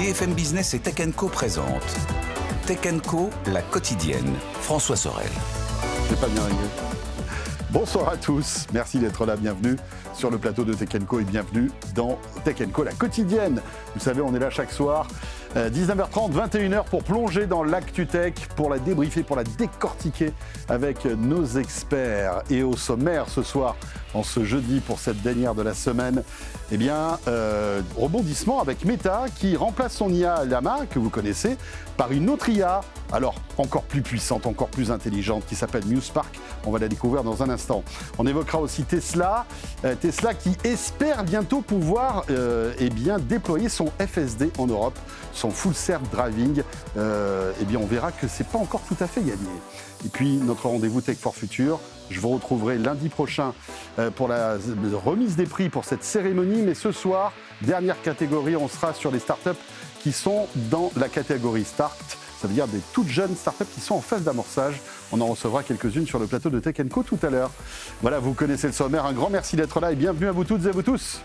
BFM Business et Tech Co présente Tech Co, la quotidienne. François Sorel. Je n'ai pas bien réglé. Bonsoir à tous, merci d'être là, bienvenue sur le plateau de Tech Co et bienvenue dans Tech Co, la quotidienne. Vous savez, on est là chaque soir, 19h30, 21h pour plonger dans l'actu tech, pour la débriefer, pour la décortiquer avec nos experts. Et au sommaire ce soir, en ce jeudi pour cette dernière de la semaine, eh bien, rebondissement avec Meta qui remplace son IA Llama, que vous connaissez, par une autre IA, alors encore plus puissante, encore plus intelligente, qui s'appelle MuseSpark. On va la découvrir dans un instant. On évoquera aussi Tesla, Tesla qui espère bientôt pouvoir déployer son FSD en Europe, son Full Self Driving. On verra que c'est pas encore tout à fait gagné. Et puis notre rendez-vous Tech for Future. Je vous retrouverai lundi prochain pour la remise des prix pour cette cérémonie. Mais ce soir, dernière catégorie, on sera sur les startups qui sont dans la catégorie Start. Ça veut dire des toutes jeunes startups qui sont en phase d'amorçage. On en recevra quelques-unes sur le plateau de Tech Co tout à l'heure. Voilà, vous connaissez le sommaire. Un grand merci d'être là et bienvenue à vous toutes et à vous tous.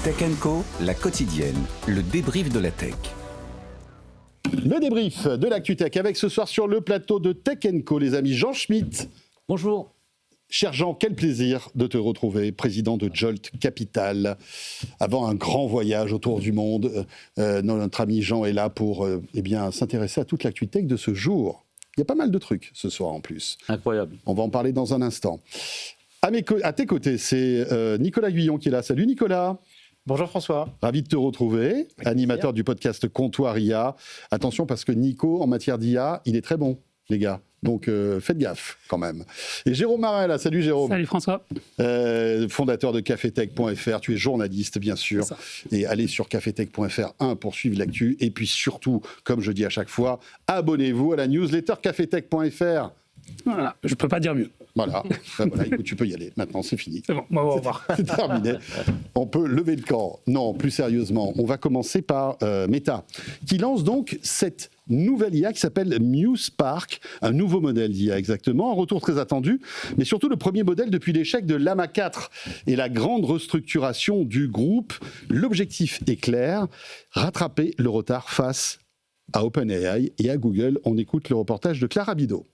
Tech Co, la quotidienne, le débrief de la tech. Le débrief de l'actu tech avec ce soir sur le plateau de Tech Co, les amis Jean Schmitt. Bonjour. Cher Jean, quel plaisir de te retrouver, président de Jolt Capital. Avant un grand voyage autour du monde, notre ami Jean est là pour s'intéresser à toute l'actu tech de ce jour. Il y a pas mal de trucs ce soir en plus. Incroyable. On va en parler dans un instant. À tes côtés, c'est Nicolas Guyon qui est là. Salut Nicolas. Bonjour François. Ravi de te retrouver, animateur du podcast Comptoir IA. Attention parce que Nico, en matière d'IA, il est très bon, les gars. Donc faites gaffe quand même. Et Jérôme Marin, là. Salut Jérôme. Salut François. Fondateur de cafetech.fr, tu es journaliste bien sûr. Et allez sur cafetech.fr pour suivre l'actu. Et puis surtout, comme je dis à chaque fois, abonnez-vous à la newsletter cafetech.fr. Voilà, je peux pas dire mieux. Voilà, écoute, tu peux y aller. Maintenant, c'est fini. C'est bon, on va voir. C'est terminé. On peut lever le camp. Non, plus sérieusement, on va commencer par Meta, qui lance donc cette nouvelle IA qui s'appelle MuseSpark, un nouveau modèle d'IA exactement, un retour très attendu, mais surtout le premier modèle depuis l'échec de Llama 4 et la grande restructuration du groupe. L'objectif est clair, rattraper le retard face à OpenAI et à Google. On écoute le reportage de Clara Bidot.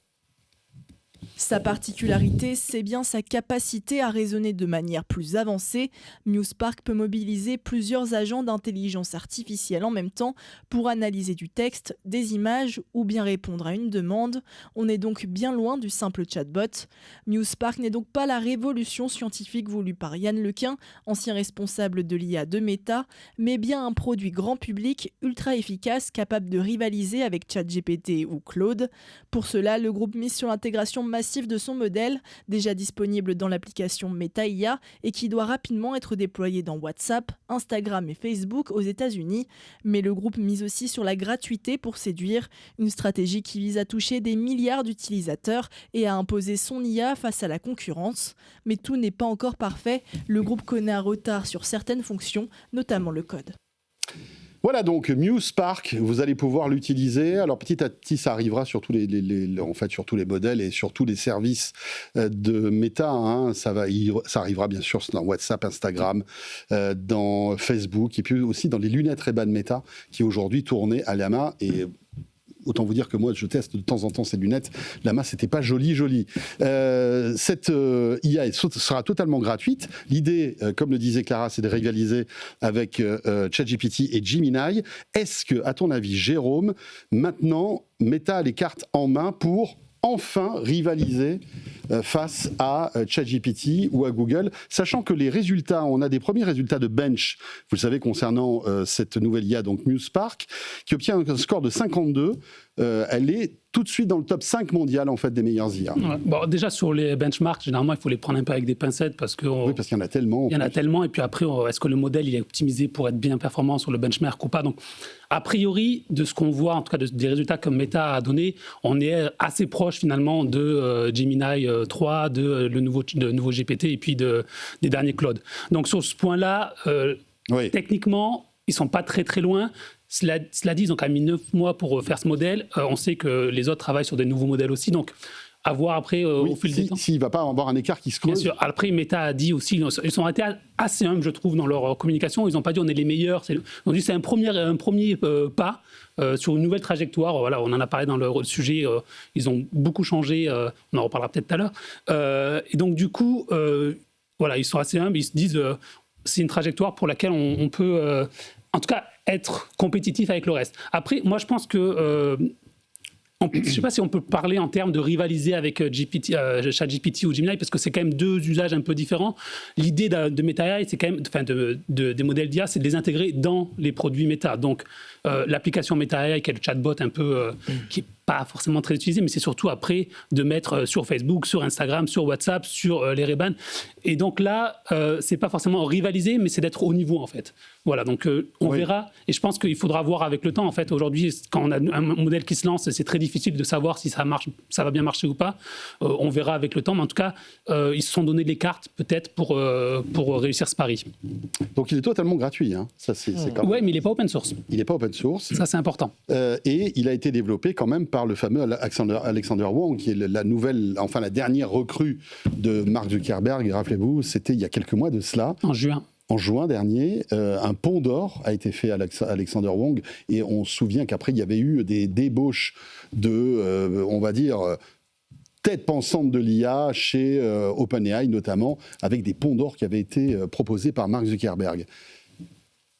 Sa particularité, c'est bien sa capacité à raisonner de manière plus avancée. MuseSpark peut mobiliser plusieurs agents d'intelligence artificielle en même temps pour analyser du texte, des images ou bien répondre à une demande. On est donc bien loin du simple chatbot. MuseSpark n'est donc pas la révolution scientifique voulue par Yann Lequin, ancien responsable de l'IA de Meta, mais bien un produit grand public ultra efficace capable de rivaliser avec ChatGPT ou Claude. Pour cela, le groupe mise sur l'intégration massive de son modèle, déjà disponible dans l'application Meta IA et qui doit rapidement être déployé dans WhatsApp, Instagram et Facebook aux États-Unis. Mais le groupe mise aussi sur la gratuité pour séduire, une stratégie qui vise à toucher des milliards d'utilisateurs et à imposer son IA face à la concurrence. Mais tout n'est pas encore parfait, le groupe connaît un retard sur certaines fonctions, notamment le code. Voilà donc MuseSpark, vous allez pouvoir l'utiliser. Alors petit à petit, ça arrivera sur tous sur tous les modèles et sur tous les services de Meta. Ça arrivera bien sûr dans WhatsApp, Instagram, dans Facebook et puis aussi dans les lunettes Ray-Ban Meta qui aujourd'hui tournaient à Llama et autant vous dire que moi, je teste de temps en temps ces lunettes. Llama, c'était pas joli. Cette IA sera totalement gratuite. L'idée, comme le disait Clara, c'est de rivaliser avec ChatGPT et Gemini. Est-ce que, à ton avis, Jérôme, maintenant, Meta a les cartes en main pour enfin rivaliser face à ChatGPT ou à Google, sachant que les résultats, on a des premiers résultats de bench, vous le savez, concernant cette nouvelle IA, donc MuseSpark, qui obtient un score de 52. Elle est tout de suite dans le top 5 mondial en fait, des meilleures IA. Ouais. Bon, déjà, sur les benchmarks, généralement, il faut les prendre un peu avec des pincettes parce que... Oui, parce qu'il y en a tellement. Il y en a tellement, et puis après, est-ce que le modèle il est optimisé pour être bien performant sur le benchmark ou pas? Donc, a priori, de ce qu'on voit, en tout cas des résultats comme Meta a donné, on est assez proche finalement de Gemini 3, de nouveau GPT et puis des derniers Claude. Donc, sur ce point-là, techniquement, ils ne sont pas très très loin. Cela dit, ils ont quand même mis 9 mois pour faire ce modèle. On sait que les autres travaillent sur des nouveaux modèles aussi. Donc, à voir après au fil du temps. S'il ne va pas avoir un écart qui se creuse. Bien sûr. Après, Meta a dit aussi, ils sont été assez humbles, je trouve, dans leur communication. Ils n'ont pas dit on est les meilleurs. Ils ont dit c'est un premier pas sur une nouvelle trajectoire. Voilà, on en a parlé dans le sujet. Ils ont beaucoup changé. On en reparlera peut-être tout à l'heure. Et donc, du coup, voilà, ils sont assez humbles. Ils se disent c'est une trajectoire pour laquelle on peut, en tout cas, être compétitif avec le reste. Après, moi, je pense que je ne sais pas si on peut parler en termes de rivaliser avec ChatGPT ou Gemini, parce que c'est quand même deux usages un peu différents. L'idée de Meta AI, c'est quand même, enfin des modèles d'IA, c'est de les intégrer dans les produits Meta. Donc, l'application Meta AI, qui est le chatbot un peu qui n'est pas forcément très utilisé, mais c'est surtout après de mettre sur Facebook, sur Instagram, sur WhatsApp, sur les Ray-Ban. Et donc là, c'est pas forcément rivaliser, mais c'est d'être au niveau, en fait. Voilà, donc on verra. Et je pense qu'il faudra voir avec le temps. En fait, aujourd'hui, quand on a un modèle qui se lance, c'est très difficile de savoir si ça va bien marcher ou pas. On verra avec le temps. Mais en tout cas, ils se sont donné les cartes, peut-être, pour réussir ce pari. Donc, il est totalement gratuit. Hein. Ça, c'est quand même... Oui, mais il n'est pas open source. Il n'est pas open source. Ça, c'est important. Et il a été développé quand même par le fameux Alexander Wang, qui est la dernière recrue de Mark Zuckerberg. Rappelez-vous, c'était il y a quelques mois de cela. En juin dernier, un pont d'or a été fait à Alexander Wang, et on se souvient qu'après, il y avait eu des débauches de, on va dire, tête pensante de l'IA chez OpenAI notamment, avec des ponts d'or qui avaient été proposés par Mark Zuckerberg.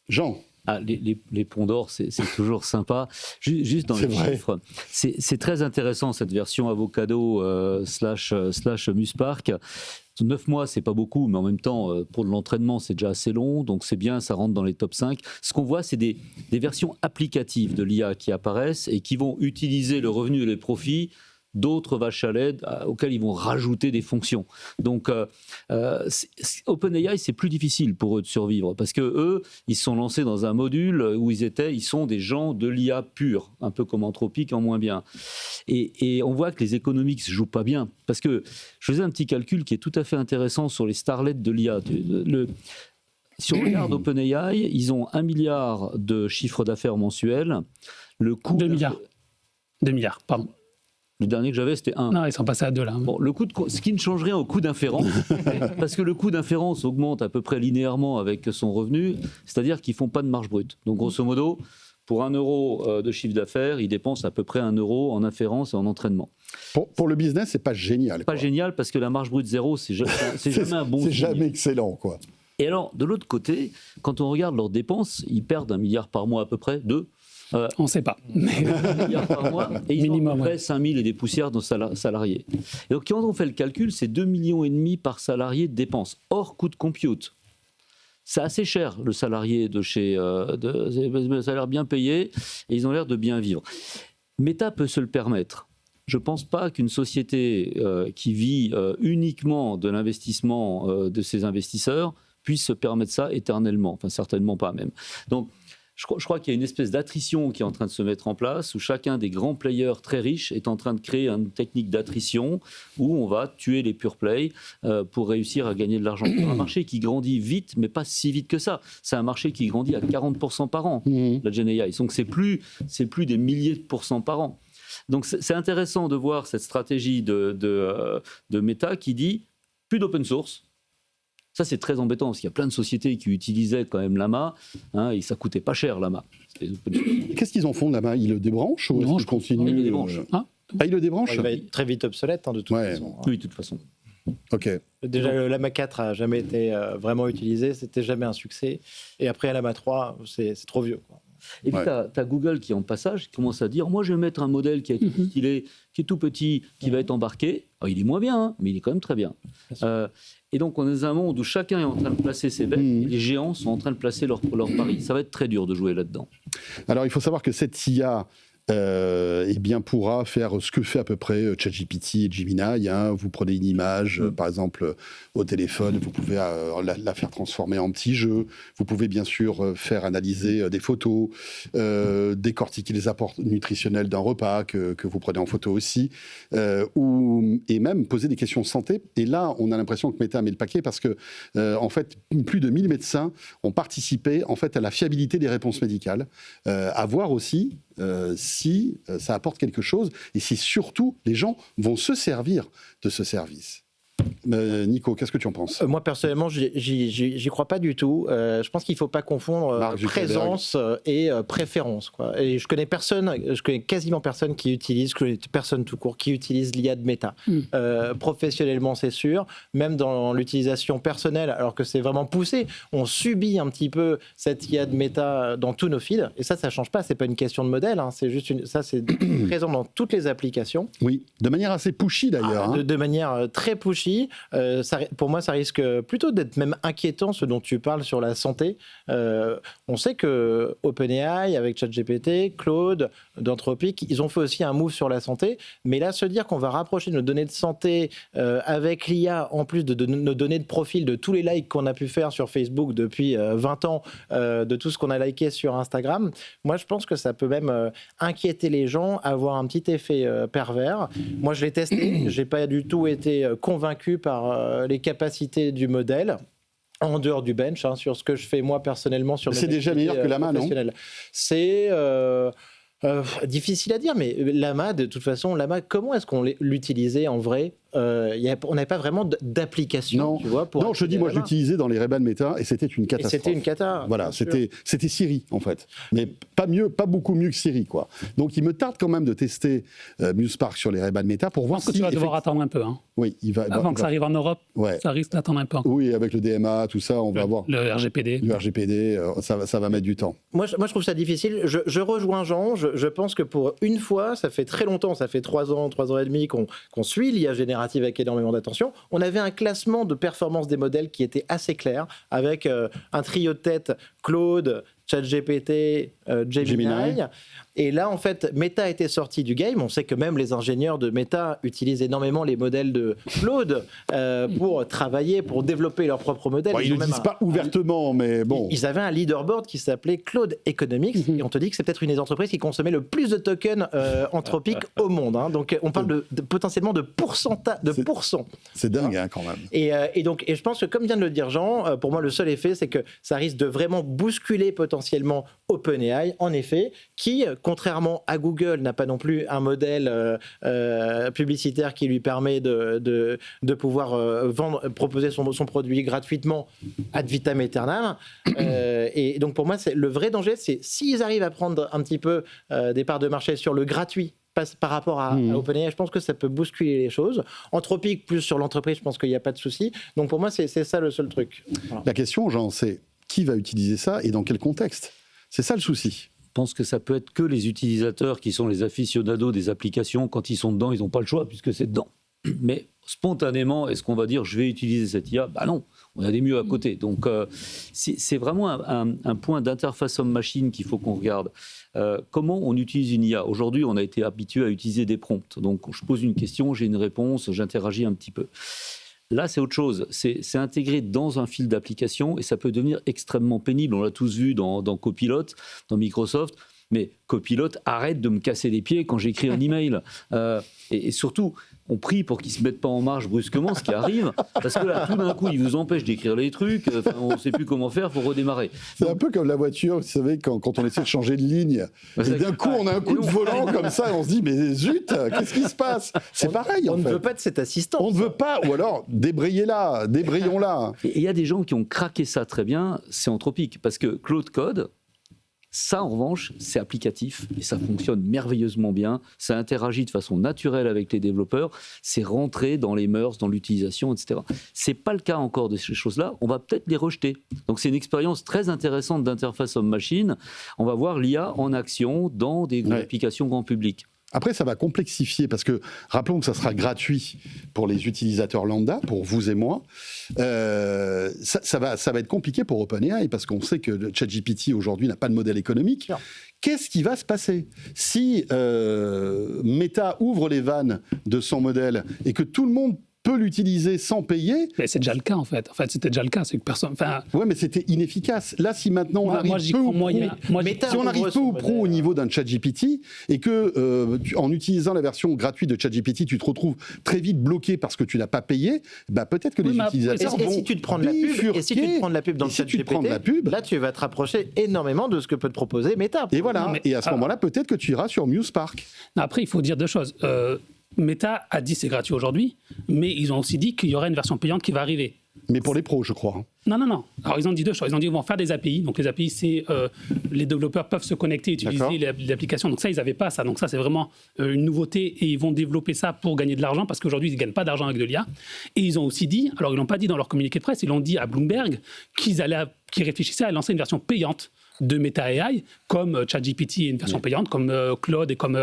Jean ? Les ponts d'or, c'est toujours sympa. Juste dans les chiffres, c'est très intéressant cette version Avocado / Muspark. 9 mois, c'est pas beaucoup, mais en même temps, pour de l'entraînement, c'est déjà assez long, donc c'est bien, ça rentre dans les top 5. Ce qu'on voit, c'est des versions applicatives de l'IA qui apparaissent et qui vont utiliser le revenu et les profits d'autres vaches à lait auxquelles ils vont rajouter des fonctions. Donc, OpenAI, c'est plus difficile pour eux de survivre parce que eux, ils se sont lancés dans un module où ils sont des gens de l'IA pure, un peu comme Anthropic en moins bien. Et on voit que les économiques se jouent pas bien parce que je faisais un petit calcul qui est tout à fait intéressant sur les starlets de l'IA. Si on regarde OpenAI, ils ont 1 milliard de chiffre d'affaires mensuel. Le coût 2 milliards. 2 milliards, pardon. Le dernier que j'avais, c'était 1. Non, ils sont passés à 2 là. Bon, ce qui ne change rien au coût d'inférence, parce que le coût d'inférence augmente à peu près linéairement avec son revenu, c'est-à-dire qu'ils ne font pas de marge brute. Donc, grosso modo, pour 1 euro de chiffre d'affaires, ils dépensent à peu près 1 euro en inférence et en entraînement. Pour le business, c'est pas génial. Pas génial, parce que la marge brute zéro, c'est jamais un bon signe. C'est jamais excellent, quoi. Et alors, de l'autre côté, quand on regarde leurs dépenses, ils perdent 1 milliard par mois à peu près, on ne sait pas. 1 milliard par mois, et ils minimum, ont à peu près 5 000 et des poussières de salariés. Et donc, quand on fait le calcul, c'est 2,5 millions par salarié de dépenses, hors coût de compute. C'est assez cher, le salarié de chez... ça a l'air bien payé, et ils ont l'air de bien vivre. Meta peut se le permettre. Je ne pense pas qu'une société qui vit uniquement de l'investissement de ses investisseurs puisse se permettre ça éternellement. Enfin, certainement pas même. Donc, je crois qu'il y a une espèce d'attrition qui est en train de se mettre en place, où chacun des grands players très riches est en train de créer une technique d'attrition où on va tuer les pure play pour réussir à gagner de l'argent. C'est un marché qui grandit vite, mais pas si vite que ça. C'est un marché qui grandit à 40% par an, la GenAI. Donc c'est plus des milliers de pourcents par an. Donc c'est intéressant de voir cette stratégie de Meta qui dit plus d'open source. Ça, c'est très embêtant, parce qu'il y a plein de sociétés qui utilisaient quand même Llama, et ça coûtait pas cher, Llama. Qu'est-ce qu'ils en font, Llama ? Ils le débranchent ou est-ce qu'ils continuent ? Ils le débranchent. Ils le débranchent ? Il va être très vite obsolète, de toute façon. Oui, de toute façon. Ok. Déjà, le Llama 4 n'a jamais été vraiment utilisé, c'était jamais un succès. Et après, Llama 3, c'est trop vieux, quoi. Et puis, tu as Google qui, en passage, commence à dire « Moi, je vais mettre un modèle qui est tout stylé, qui est tout petit, qui va être embarqué. Alors, il est moins bien, mais il est quand même très bien. Et donc, on est dans un monde où chacun est en train de placer ses bêtes, et les géants sont en train de placer leurs paris. Ça va être très dur de jouer là-dedans. Alors, il faut savoir que cette IA pourra faire ce que fait à peu près ChatGPT et Gemini. Vous prenez une image, par exemple, au téléphone, vous pouvez la faire transformer en petit jeu. Vous pouvez bien sûr faire analyser des photos, décortiquer les apports nutritionnels d'un repas que vous prenez en photo aussi, et même poser des questions de santé. Et là, on a l'impression que Meta met le paquet parce que, en fait, plus de 1000 médecins ont participé en fait, à la fiabilité des réponses médicales, à voir aussi si ça apporte quelque chose et si surtout les gens vont se servir de ce service. Nico, qu'est-ce que tu en penses ? Moi, personnellement, j'y crois pas du tout. Je pense qu'il ne faut pas confondre présence et préférence, quoi. Et je connais quasiment personne qui utilise, personne tout court, qui utilise l'IA de Meta. Professionnellement, c'est sûr. Même dans l'utilisation personnelle, alors que c'est vraiment poussé, on subit un petit peu cette IA de Meta dans tous nos feeds. Et ça change pas. C'est pas une question de modèle. Hein. C'est juste c'est présent dans toutes les applications. Oui, de manière assez pushy d'ailleurs. De manière très pushy. Pour moi, ça risque plutôt d'être même inquiétant, ce dont tu parles sur la santé. On sait que OpenAI, avec ChatGPT, Claude, d'Anthropic, ils ont fait aussi un move sur la santé. Mais là, se dire qu'on va rapprocher nos données de santé avec l'IA, en plus de nos données de profil, de tous les likes qu'on a pu faire sur Facebook depuis 20 ans, de tout ce qu'on a liké sur Instagram, moi, je pense que ça peut même inquiéter les gens, avoir un petit effet pervers. Moi, je l'ai testé. Je n'ai pas du tout été convaincu par les capacités du modèle en dehors du bench, sur ce que je fais moi personnellement sur c'est déjà meilleur que Llama, non ? C'est difficile à dire, mais Llama, de toute façon, comment est-ce qu'on l'utilisait en vrai ? On n'avait pas vraiment d'application, non. Tu vois, non, je dis, moi, je l'utilisais dans les Ray-Ban Meta et c'était une catastrophe. Et c'était une cata. Voilà, c'était Siri, en fait. Mais pas beaucoup mieux que Siri, quoi. Donc, il me tarde quand même de tester MuseSpark sur les Ray-Ban Meta pour voir si... Je pense que tu vas devoir attendre un peu. Hein. Oui, Avant que ça arrive en Europe, ça risque d'attendre un peu. Oui, avec le DMA, tout ça, on va voir. Le RGPD. Le RGPD, ça va mettre du temps. Moi, je trouve ça difficile. Je rejoins Jean. Je pense que pour une fois, ça fait très longtemps, ça fait 3 ans et demi qu'on suit l'IA générative avec énormément d'attention. On avait un classement de performance des modèles qui était assez clair, avec un trio de tête, Claude, ChatGPT, Gemini. Et là, en fait, Meta était sorti du game. On sait que même les ingénieurs de Meta utilisent énormément les modèles de Claude pour travailler, pour développer leurs propres modèles. Bon, ils ne le disent pas ouvertement, mais bon. Ils avaient un leaderboard qui s'appelait Claude Economics. Et on te dit que c'est peut-être une des entreprises qui consommait le plus de tokens anthropiques au monde. Hein. Donc, on parle potentiellement de pourcentage, de pourcent. C'est dingue, hein, quand même. Et je pense que, comme vient de le dire Jean, pour moi, le seul effet, c'est que ça risque de vraiment bousculer potentiellement OpenAI, en effet, qui, contrairement à Google, n'a pas non plus un modèle publicitaire qui lui permet de pouvoir proposer son produit gratuitement ad vitam aeternam. Et donc, pour moi, le vrai danger, c'est s'ils arrivent à prendre un petit peu des parts de marché sur le gratuit par rapport à OpenAI, je pense que ça peut bousculer les choses. Anthropic, plus sur l'entreprise, je pense qu'il n'y a pas de souci. Donc, pour moi, c'est ça le seul truc. Voilà. La question, Jean, c'est qui va utiliser ça et dans quel contexte ? C'est ça le souci. Je pense que ça peut être que les utilisateurs qui sont les aficionados des applications. Quand ils sont dedans, ils n'ont pas le choix puisque c'est dedans. Mais spontanément, est-ce qu'on va dire je vais utiliser cette IA ? Bah non, on a des mieux à côté. Donc c'est vraiment un point d'interface homme-machine qu'il faut qu'on regarde. Comment on utilise une IA ? Aujourd'hui, on a été habitué à utiliser des prompts. Donc je pose une question, j'ai une réponse, j'interagis un petit peu. Là, c'est autre chose. C'est intégré dans un fil d'application et ça peut devenir extrêmement pénible. On l'a tous vu dans Copilot, dans Microsoft. Mais Copilot, arrête de me casser les pieds quand j'écris un email. Et surtout, on prie pour qu'ils ne se mettent pas en marche brusquement, ce qui arrive. Parce que là, tout d'un coup, ils vous empêchent d'écrire les trucs. On ne sait plus comment faire, il faut redémarrer. C'est un peu comme la voiture, vous savez, quand on essaie de changer de ligne. Et d'un coup, on a un coup de volant comme ça, et on se dit, mais zut, qu'est-ce qui se passe ? C'est pareil, en fait. On ne veut pas de cet assistant. On ne veut pas, ou alors, débrayons-la. Et il y a des gens qui ont craqué ça très bien, c'est Anthropic. Parce que Claude Code, ça, en revanche, c'est applicatif et ça fonctionne merveilleusement bien. Ça interagit de façon naturelle avec les développeurs. C'est rentré dans les mœurs, dans l'utilisation, etc. C'est pas le cas encore de ces choses-là. On va peut-être les rejeter. Donc, c'est une expérience très intéressante d'interface homme-machine. On va voir l'IA en action dans des applications grand public. Après, ça va complexifier parce que, rappelons que ça sera gratuit pour les utilisateurs lambda, pour vous et moi. Ça va être compliqué pour OpenAI parce qu'on sait que ChatGPT aujourd'hui n'a pas de modèle économique. Non. Qu'est-ce qui va se passer si Meta ouvre les vannes de son modèle et que tout le monde peut l'utiliser sans payer. Mais c'est déjà le cas, en fait. En fait, c'était déjà le cas. C'est que personne. Enfin, Ouais, mais c'était inefficace. Là, si maintenant on arrive j'y peu crois ou prou- moyen. si on arrive peu ou prou au niveau d'un ChatGPT et que en utilisant la version gratuite de ChatGPT, tu te retrouves très vite bloqué parce que tu n'as pas payé, bah peut-être que les utilisateurs Et vont si tu te prends de la pub, dans le si tu te prends de la ChatGPT, pub, là tu vas te rapprocher énormément de ce que peut te proposer Meta. et voilà. Et à ce moment-là, peut-être que tu iras sur MuseSpark. Après, il faut dire deux choses. Meta a dit c'est gratuit aujourd'hui, mais ils ont aussi dit qu'il y aurait une version payante qui va arriver. Mais pour les pros, je crois. Non. Alors, ils ont dit deux choses. Ils ont dit qu'ils vont faire des API. Donc, les API, c'est les développeurs peuvent se connecter et utiliser l'application. Donc, ça, ils n'avaient pas ça. Donc, ça, c'est vraiment une nouveauté et ils vont développer ça pour gagner de l'argent parce qu'aujourd'hui, ils ne gagnent pas d'argent avec de l'IA. Et ils ont aussi dit, alors, ils ne l'ont pas dit dans leur communiqué de presse, ils l'ont dit à Bloomberg qu'ils réfléchissaient à lancer une version payante de Meta AI, comme ChatGPT est une version payante, comme Claude et comme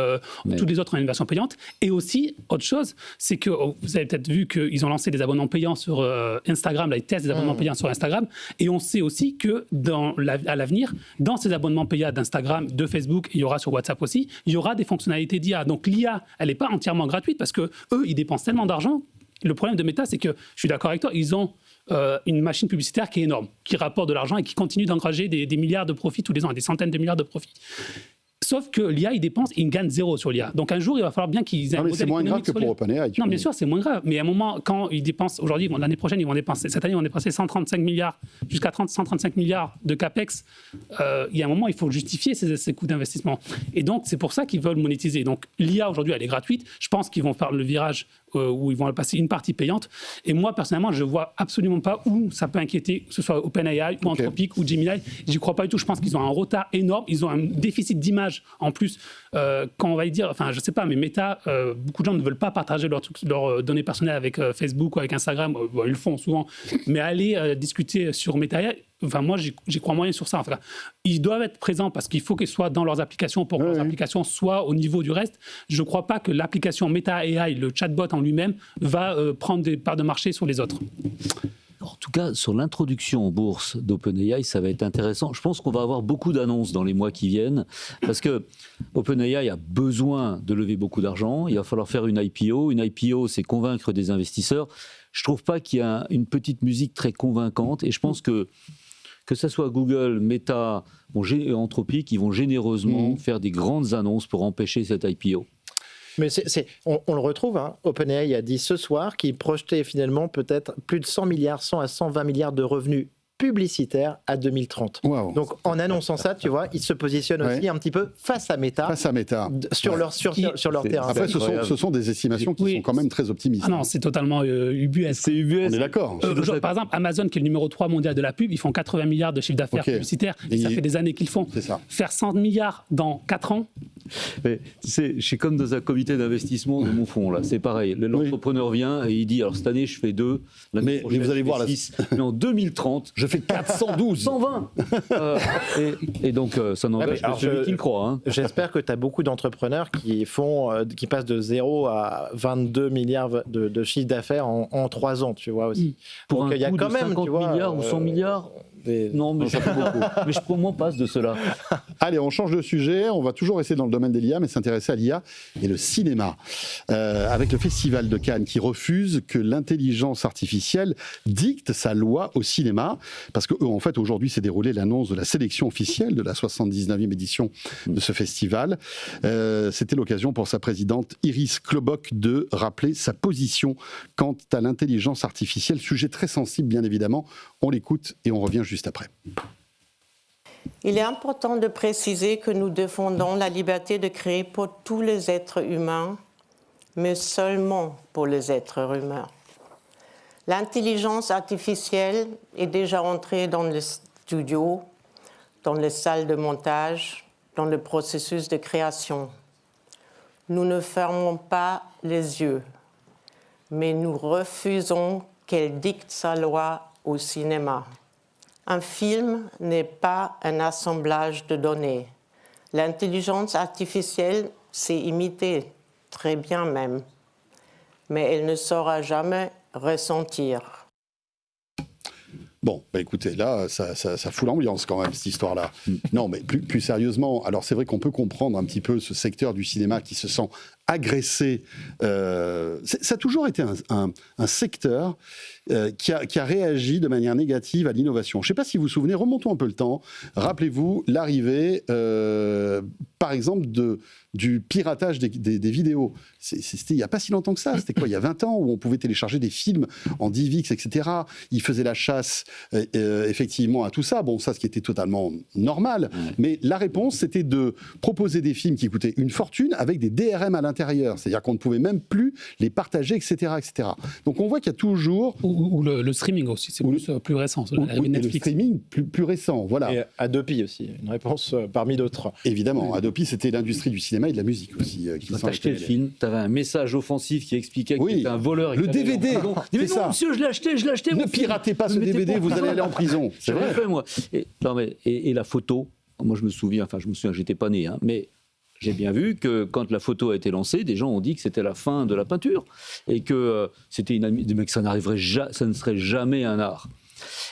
tous les autres ont une version payante. Et aussi, autre chose, c'est que vous avez peut-être vu qu'ils ont lancé des abonnements payants sur Instagram, là, ils testent des abonnements payants sur Instagram, et on sait aussi que à l'avenir, dans ces abonnements payants d'Instagram, de Facebook, il y aura sur WhatsApp aussi, il y aura des fonctionnalités d'IA. Donc l'IA, elle n'est pas entièrement gratuite parce que eux, ils dépensent tellement d'argent. Le problème de Meta, c'est que, je suis d'accord avec toi, ils ont une machine publicitaire qui est énorme, qui rapporte de l'argent et qui continue d'engranger des milliards de profits tous les ans, des centaines de milliards de profits. Sauf que l'IA, ils dépensent, ils gagnent zéro sur l'IA. Donc un jour, il va falloir bien qu'ils aient un modèle c'est moins grave que pour OpenAI. Non, bien sûr, c'est moins grave. Mais à un moment, quand ils dépensent, aujourd'hui, l'année prochaine, cette année, ils vont dépenser 135 milliards, jusqu'à 135 milliards de CAPEX. Il y a un moment, il faut justifier ces coûts d'investissement. Et donc, c'est pour ça qu'ils veulent monétiser. Donc l'IA, aujourd'hui, elle est gratuite. Je pense qu'ils vont faire le virage où ils vont passer une partie payante. Et moi, personnellement, je ne vois absolument pas où ça peut inquiéter, que ce soit OpenAI ou Anthropic ou Gemini. J'y crois pas du tout. Je pense qu'ils ont un retard énorme. Ils ont un déficit d'image en plus. Quand on va y dire, enfin, je ne sais pas, mais Meta, beaucoup de gens ne veulent pas partager leurs données personnelles avec Facebook ou avec Instagram. Ils le font souvent. Mais aller discuter sur Meta AI, enfin, moi, j'y crois moyen sur ça. Enfin, ils doivent être présents parce qu'il faut qu'ils soient dans leurs applications pour que leurs applications soient au niveau du reste. Je ne crois pas que l'application Meta AI, le chatbot en lui-même, va prendre des parts de marché sur les autres. En tout cas, sur l'introduction en bourse d'OpenAI, ça va être intéressant. Je pense qu'on va avoir beaucoup d'annonces dans les mois qui viennent, parce que OpenAI a besoin de lever beaucoup d'argent. Il va falloir faire une IPO. Une IPO, c'est convaincre des investisseurs. Je ne trouve pas qu'il y a une petite musique très convaincante, et je pense que ce soit Google, Meta, Anthropic, ils vont généreusement faire des grandes annonces pour empêcher cette IPO. Mais on le retrouve, hein. OpenAI a dit ce soir qu'il projetait finalement peut-être plus de 100 à 120 milliards de revenus publicitaire à 2030. Wow. Donc en annonçant ça, tu vois, ils se positionnent aussi un petit peu face à Meta. Sur leur terrain. Après, ce sont des estimations qui sont quand même très optimistes. Ah non, c'est totalement ubuesque. C'est ubuesque. On est d'accord. Par exemple, Amazon, qui est le numéro 3 mondial de la pub, ils font 80 milliards de chiffre d'affaires publicitaire. Et ça fait des années qu'ils font. C'est ça. Faire 100 milliards dans 4 ans. Mais je suis comme dans un comité d'investissement de mon fonds, là. C'est pareil. L'entrepreneur vient et il dit, alors cette année, je fais 2. Mais vous allez voir, 6. Mais en 2030, je fais 412. 120. Et donc, ça n'engage que celui qui le croit. Hein. J'espère que tu as beaucoup d'entrepreneurs qui passent de 0 à 22 milliards de chiffre d'affaires en 3 ans, tu vois aussi. Pour donc, un coût de 50 milliards ou 100 milliards Non, mais ça fait beaucoup. Mais je prends passe de cela. Allez, on change de sujet. On va toujours rester dans le domaine de l'IA, mais s'intéresser à l'IA et le cinéma. Avec le Festival de Cannes qui refuse que l'intelligence artificielle dicte sa loi au cinéma. Parce qu'en fait, aujourd'hui, s'est déroulée l'annonce de la sélection officielle de la 79e édition de ce festival. C'était l'occasion pour sa présidente Iris Klobock de rappeler sa position quant à l'intelligence artificielle. Sujet très sensible, bien évidemment. On l'écoute et on revient juste après. Il est important de préciser que nous défendons la liberté de créer pour tous les êtres humains, mais seulement pour les êtres humains. L'intelligence artificielle est déjà entrée dans les studios, dans les salles de montage, dans le processus de création. Nous ne fermons pas les yeux, mais nous refusons qu'elle dicte sa loi au cinéma. Un film n'est pas un assemblage de données. L'intelligence artificielle sait imiter, très bien même, mais elle ne saura jamais ressentir. Bon, bah écoutez, là, ça fout l'ambiance quand même, cette histoire-là. Non, mais plus sérieusement, alors c'est vrai qu'on peut comprendre un petit peu ce secteur du cinéma qui se sent agressé. Ça a toujours été un secteur qui a réagi de manière négative à l'innovation. Je ne sais pas si vous vous souvenez, remontons un peu le temps. Rappelez-vous l'arrivée, par exemple, du piratage des vidéos. C'était il n'y a pas si longtemps que ça. C'était quoi, il y a 20 ans, où on pouvait télécharger des films en DivX, etc. Ils faisaient la chasse, effectivement, à tout ça. Bon, ça, ce qui était totalement normal. Ouais. Mais la réponse, c'était de proposer des films qui coûtaient une fortune avec des DRM à l'intérieur. C'est-à-dire qu'on ne pouvait même plus les partager, etc. etc. Donc, on voit qu'il y a toujours... Ou le streaming aussi, c'est plus récent. Le streaming plus récent, voilà. Et Adopi aussi, une réponse parmi d'autres. Évidemment, Adopi, c'était l'industrie du cinéma et de la musique aussi. Quand t'achetais le film, t'avais un message offensif qui expliquait que t'étais un voleur. Le DVD, mais non, monsieur, je l'ai acheté. Ne piratez pas ce DVD, vous allez aller en prison. C'est vrai. Fait, moi. Et la photo, moi je me souviens, j'étais pas né, hein, mais j'ai bien vu que quand la photo a été lancée, des gens ont dit que c'était la fin de la peinture et que c'était mais que ça ne serait jamais un art.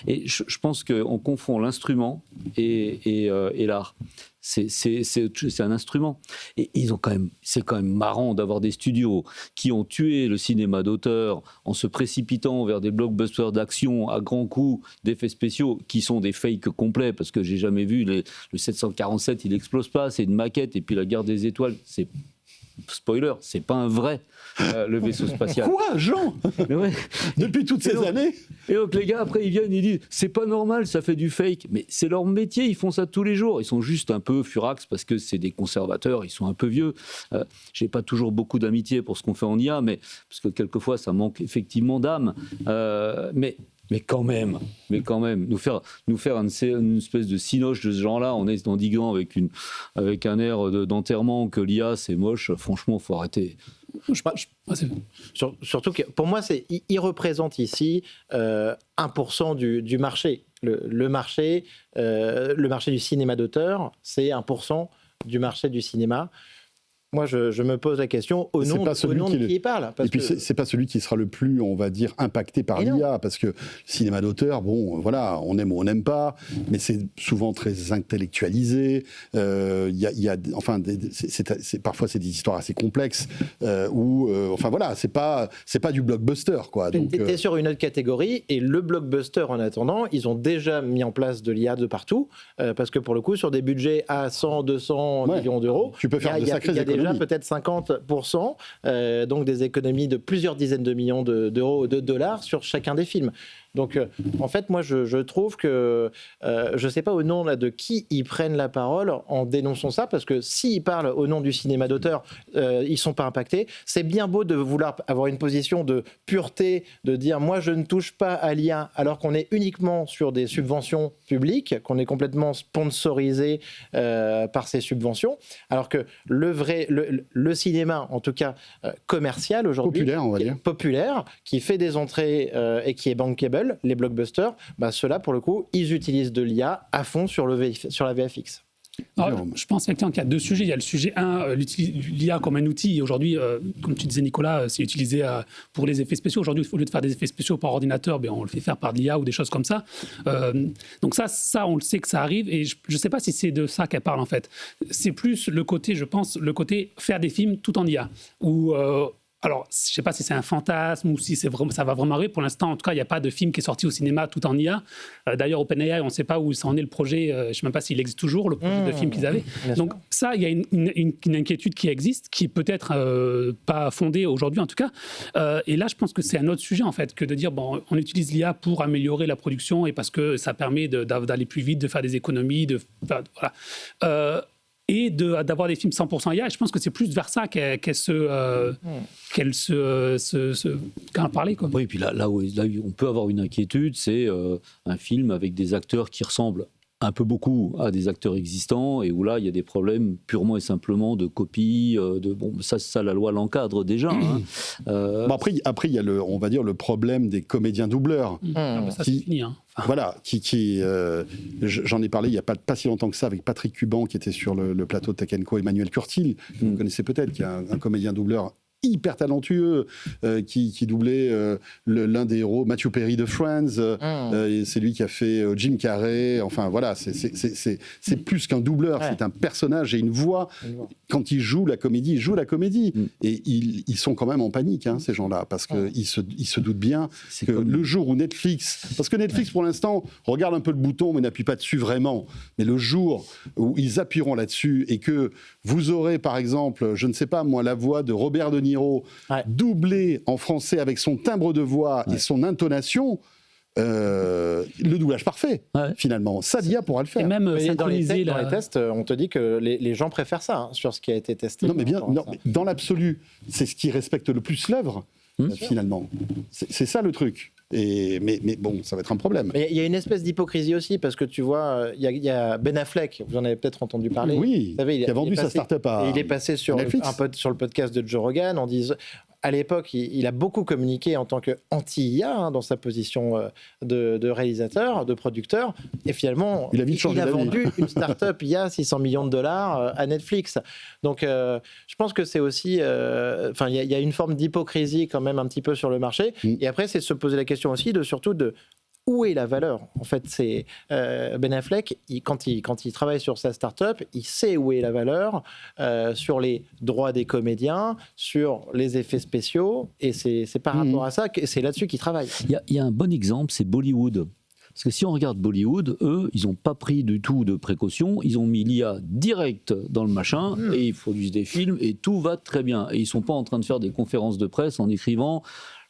Et je pense qu'on confond l'instrument et l'art. C'est un instrument. Et c'est quand même marrant d'avoir des studios qui ont tué le cinéma d'auteur en se précipitant vers des blockbusters d'action à grands coups d'effets spéciaux qui sont des fakes complets, parce que j'ai jamais vu le 747, il explose pas, c'est une maquette, et puis la guerre des étoiles, c'est... Spoiler, c'est pas un vrai le vaisseau spatial. Quoi, Jean? Mais ouais. Depuis toutes ces années. Et donc les gars, après, ils viennent, ils disent c'est pas normal, ça fait du fake. Mais c'est leur métier, ils font ça tous les jours. Ils sont juste un peu furax parce que c'est des conservateurs, ils sont un peu vieux. J'ai pas toujours beaucoup d'amitié pour ce qu'on fait en IA, mais parce que quelquefois ça manque effectivement d'âme. Mais quand même, nous faire une espèce de cinoche de ce genre-là, en endiguant avec un air d'enterrement que l'IA c'est moche, franchement, faut arrêter. Surtout que pour moi, il représente ici 1% du marché. Le marché du cinéma d'auteur, c'est 1% du marché du cinéma. Moi, je me pose la question au nom de qui il parle. Et puis, c'est pas celui qui sera le plus, on va dire, impacté par l'IA, parce que le cinéma d'auteur, bon, voilà, on aime ou on n'aime pas, mais c'est souvent très intellectualisé. Parfois, c'est des histoires assez complexes, enfin voilà, c'est pas du blockbuster, quoi. T'es sur une autre catégorie, et le blockbuster, en attendant, ils ont déjà mis en place de l'IA de partout, parce que pour le coup, sur des budgets à 100, 200 millions d'euros, tu peux faire de sacrées économies. Peut-être 50%, donc des économies de plusieurs dizaines de millions d'euros ou de dollars sur chacun des films. Donc, en fait, moi, je trouve que je ne sais pas au nom là, de qui ils prennent la parole en dénonçant ça, parce que s'ils parlent au nom du cinéma d'auteur, ils ne sont pas impactés. C'est bien beau de vouloir avoir une position de pureté, de dire « moi, je ne touche pas à l'IA », alors qu'on est uniquement sur des subventions publiques, qu'on est complètement sponsorisé par ces subventions, alors que le cinéma, en tout cas commercial aujourd'hui, populaire, on va dire, populaire, qui fait des entrées et qui est bankable, les blockbusters, ceux-là, pour le coup, ils utilisent de l'IA à fond sur la VFX. Alors, je pense effectivement qu'il y a deux sujets. Il y a le sujet 1, l'IA comme un outil. Aujourd'hui, comme tu disais, Nicolas, c'est utilisé pour les effets spéciaux. Aujourd'hui, au lieu de faire des effets spéciaux par ordinateur, on le fait faire par de l'IA ou des choses comme ça. Donc ça, on le sait que ça arrive. Et je ne sais pas si c'est de ça qu'elle parle, en fait. C'est plus le côté, je pense, faire des films tout en IA. Alors, je ne sais pas si c'est un fantasme ou si ça va vraiment arriver. Pour l'instant, en tout cas, il n'y a pas de film qui est sorti au cinéma tout en IA. D'ailleurs, OpenAI, on ne sait pas où ça en est le projet. Je ne sais même pas s'il existe toujours, le projet de film qu'ils avaient. Donc ça, il y a une inquiétude qui existe, qui est peut-être pas fondée aujourd'hui, en tout cas. Et là, je pense que c'est un autre sujet, en fait, que de dire, on utilise l'IA pour améliorer la production et parce que ça permet d'aller plus vite, de faire des économies, voilà. Et d'avoir des films 100% IA. Et je pense que c'est plus vers ça qu'elle en parlait, quoi. Oui, et puis là où on peut avoir une inquiétude, c'est un film avec des acteurs qui ressemblent un peu beaucoup à des acteurs existants et où là, il y a des problèmes purement et simplement de copie. Ça, la loi l'encadre déjà. Après, il y a on va dire, le problème des comédiens doubleurs. Ça, c'est fini, hein. Voilà, j'en ai parlé il n'y a pas si longtemps que ça avec Patrick Cuban qui était sur le plateau de Tech & Co, Emmanuel Curtil, que vous connaissez peut-être, qui est un comédien doubleur hyper talentueux qui doublait l'un des héros, Matthew Perry de Friends. Et c'est lui qui a fait Jim Carrey. Enfin voilà, c'est plus qu'un doubleur, c'est un personnage et une voix. Quand il joue la comédie, Et ils sont quand même en panique, ces gens-là, parce qu'ils se doutent bien que le jour où Netflix... Parce que Netflix, pour l'instant, regarde un peu le bouton, mais n'appuie pas dessus vraiment. Mais le jour où ils appuieront là-dessus et que vous aurez, par exemple, je ne sais pas moi, la voix de Robert De Niro doublée en français avec son timbre de voix et son intonation... le doublage parfait, finalement. Ça, l'IA pourra le faire. Et même dans les tests, on te dit que les gens préfèrent ça sur ce qui a été testé. Non, mais dans l'absolu, c'est ce qui respecte le plus l'œuvre, finalement. C'est ça le truc. Mais bon, ça va être un problème. Mais il y a une espèce d'hypocrisie aussi, parce que tu vois, il y a Ben Affleck, vous en avez peut-être entendu parler. Oui, qui a vendu sa start-up à il est passé sur le podcast de Joe Rogan en disant... À l'époque, il a beaucoup communiqué en tant qu'anti-IA dans sa position de réalisateur, de producteur. Et finalement, il a vendu une start-up IA $600 millions à Netflix. Donc, je pense que c'est aussi... il y a une forme d'hypocrisie quand même un petit peu sur le marché. Et après, c'est se poser la question aussi surtout de où est la valeur ? En fait, c'est Ben Affleck, quand il travaille sur sa start-up, il sait où est la valeur sur les droits des comédiens, sur les effets spéciaux, et c'est par rapport à ça que c'est là-dessus qu'il travaille. Il y a un bon exemple, c'est Bollywood. Parce que si on regarde Bollywood, eux, ils n'ont pas pris du tout de précautions, ils ont mis l'IA direct dans le machin, et ils produisent des films, et tout va très bien. Et ils ne sont pas en train de faire des conférences de presse en écrivant...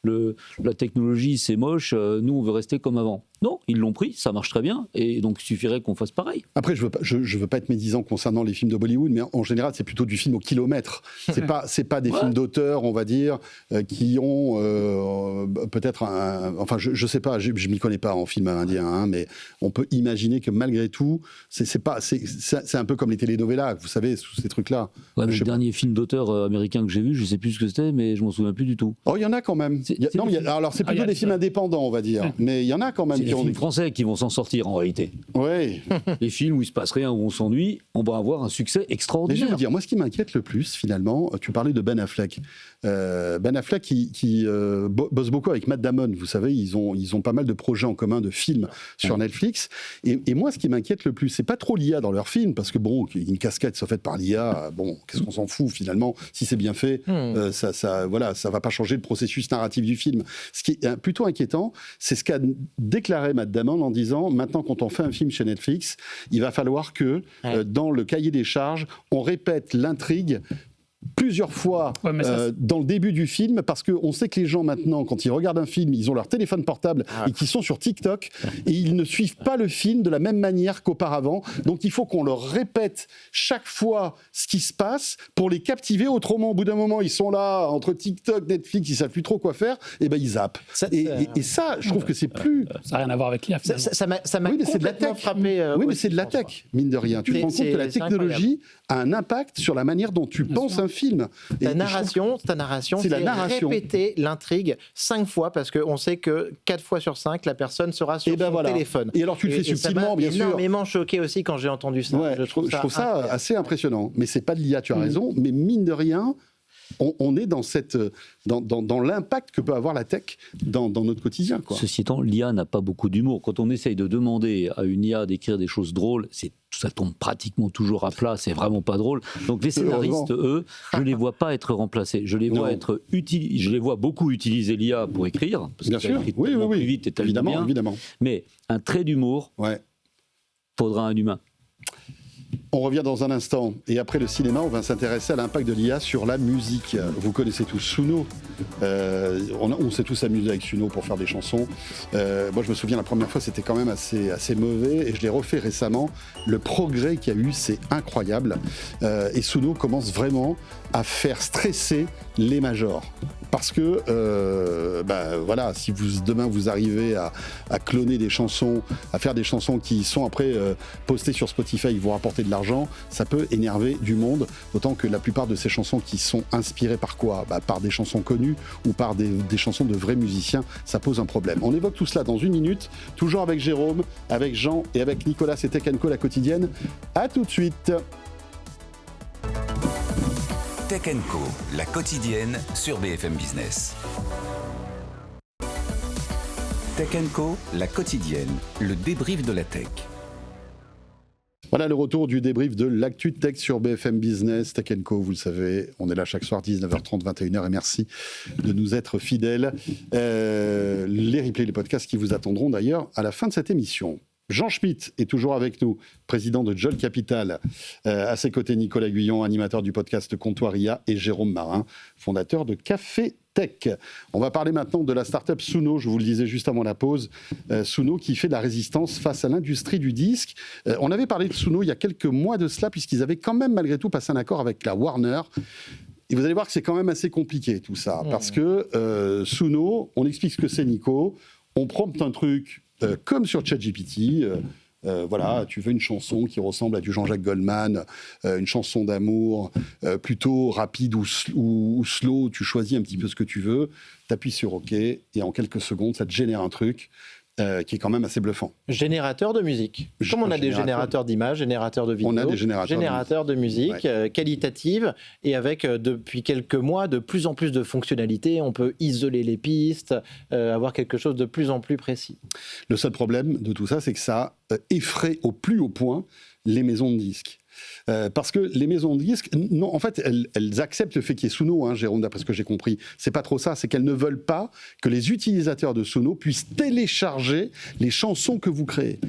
la technologie c'est moche, nous on veut rester comme avant. Non, ils l'ont pris, ça marche très bien, et donc il suffirait qu'on fasse pareil. Après, je veux pas être médisant concernant les films de Bollywood, mais en général c'est plutôt du film au kilomètre. C'est pas des films d'auteur, on va dire, qui ont peut-être enfin je sais pas, je m'y connais pas en film indien, mais on peut imaginer que malgré tout, c'est un peu comme les télénovelas, vous savez, ces trucs-là. Ouais, le dernier film d'auteur américain que j'ai vu, je sais plus ce que c'était, mais je m'en souviens plus du tout. Oh, il y en a quand même. Alors c'est plutôt des films indépendants, on va dire, mais il y en a quand même. C'est les films français qui vont s'en sortir en réalité. Oui. Les films où il se passe rien, où on s'ennuie, on va avoir un succès extraordinaire. Mais je vais vous dire, moi ce qui m'inquiète le plus finalement, tu parlais de Ben Affleck. Ben Affleck qui bosse beaucoup avec Matt Damon, vous savez, ils ont pas mal de projets en commun de films sur Netflix. Et moi ce qui m'inquiète le plus, c'est pas trop l'IA dans leurs films, parce que bon, une cascade soit faite par l'IA, bon, qu'est-ce qu'on s'en fout finalement, si c'est bien fait, ça va pas changer le processus narratif du film. Ce qui est plutôt inquiétant, c'est ce qu'a déclaré Matt Damon en disant, maintenant quand on fait un film chez Netflix, il va falloir que dans le cahier des charges, on répète l'intrigue plusieurs fois dans le début du film, parce qu'on sait que les gens maintenant, quand ils regardent un film, ils ont leur téléphone portable et qu'ils sont sur TikTok, et ils ne suivent pas le film de la même manière qu'auparavant. Donc il faut qu'on leur répète chaque fois ce qui se passe pour les captiver. Autrement, au bout d'un moment, ils sont là, entre TikTok, Netflix, ils savent plus trop quoi faire, et ben ils zappent. Et ça, je trouve que c'est plus... Ça n'a rien à voir avec l'IA, finalement. Ça m'a complètement frappé. Oui, mais c'est de la tech, mine de rien. Tu te rends compte que la technologie a un impact sur la manière dont tu penses un film. Ta narration, c'est répéter l'intrigue 5 fois, parce qu'on sait que 4 fois sur 5, la personne sera sur son téléphone. Et alors tu le fais subtilement, bien sûr. Ça m'a énormément choqué aussi quand j'ai entendu ça. Ouais, je trouve ça assez impressionnant. Mais c'est pas de l'IA, tu as raison. Mais mine de rien, on est dans l'impact que peut avoir la tech dans notre quotidien, quoi. Ceci étant, l'IA n'a pas beaucoup d'humour. Quand on essaye de demander à une IA d'écrire des choses drôles, ça tombe pratiquement toujours à plat, c'est vraiment pas drôle. Donc les scénaristes, eux, je les vois pas être remplacés. Je les vois beaucoup utiliser l'IA pour écrire, parce que ça écrit tellement plus vite et tellement bien. Évidemment. Mais un trait d'humour, faudra un humain. On revient dans un instant, et après le cinéma, on va s'intéresser à l'impact de l'IA sur la musique. Vous connaissez tous Suno. On s'est tous amusés avec Suno pour faire des chansons. Moi, je me souviens, la première fois, c'était quand même assez mauvais, et je l'ai refait récemment. Le progrès qu'il y a eu, c'est incroyable. Et Suno commence vraiment à faire stresser les majors. Parce que, si demain vous arrivez à cloner des chansons, à faire des chansons qui sont après postées sur Spotify, ils vont rapporter de l'argent, ça peut énerver du monde, d'autant que la plupart de ces chansons qui sont inspirées par quoi ? Par des chansons connues ou par des chansons de vrais musiciens, ça pose un problème. On évoque tout cela dans une minute, toujours avec Jérôme, avec Jean et avec Nicolas, c'est Tech & Co, la quotidienne. À tout de suite. Tech Co, la quotidienne sur BFM Business. Tech Co, la quotidienne, le débrief de la tech. Voilà le retour du débrief de l'actu tech sur BFM Business. Tech Co, vous le savez, on est là chaque soir 19h30, 21h et merci de nous être fidèles. Les replays, les podcasts qui vous attendront d'ailleurs à la fin de cette émission. Jean Schmitt est toujours avec nous, président de Jol Capital. À ses côtés, Nicolas Guyon, animateur du podcast Comptoir IA, et Jérôme Marin, fondateur de Café Tech. On va parler maintenant de la start-up Suno, je vous le disais juste avant la pause. Suno qui fait de la résistance face à l'industrie du disque. On avait parlé de Suno il y a quelques mois de cela, puisqu'ils avaient quand même malgré tout passé un accord avec la Warner. Et vous allez voir que c'est quand même assez compliqué tout ça, parce que Suno, on explique ce que c'est, Nico, on prompte un truc comme sur ChatGPT. Voilà, tu veux une chanson qui ressemble à du Jean-Jacques Goldman, une chanson d'amour plutôt rapide ou slow, tu choisis un petit peu ce que tu veux, tu appuies sur OK, et en quelques secondes, ça te génère un truc qui est quand même assez bluffant. Générateur de musique. Comme on a des générateurs d'images, générateurs de vidéos, on a des générateurs de musique qualitative, et avec depuis quelques mois de plus en plus de fonctionnalités. On peut isoler les pistes, avoir quelque chose de plus en plus précis. Le seul problème de tout ça, c'est que ça effraie au plus haut point les maisons de disques. Parce que les maisons de disques, non, en fait, elles acceptent le fait qu'il y ait Suno, hein, Jérôme, d'après ce que j'ai compris. C'est pas trop ça, c'est qu'elles ne veulent pas que les utilisateurs de Suno puissent télécharger les chansons que vous créez.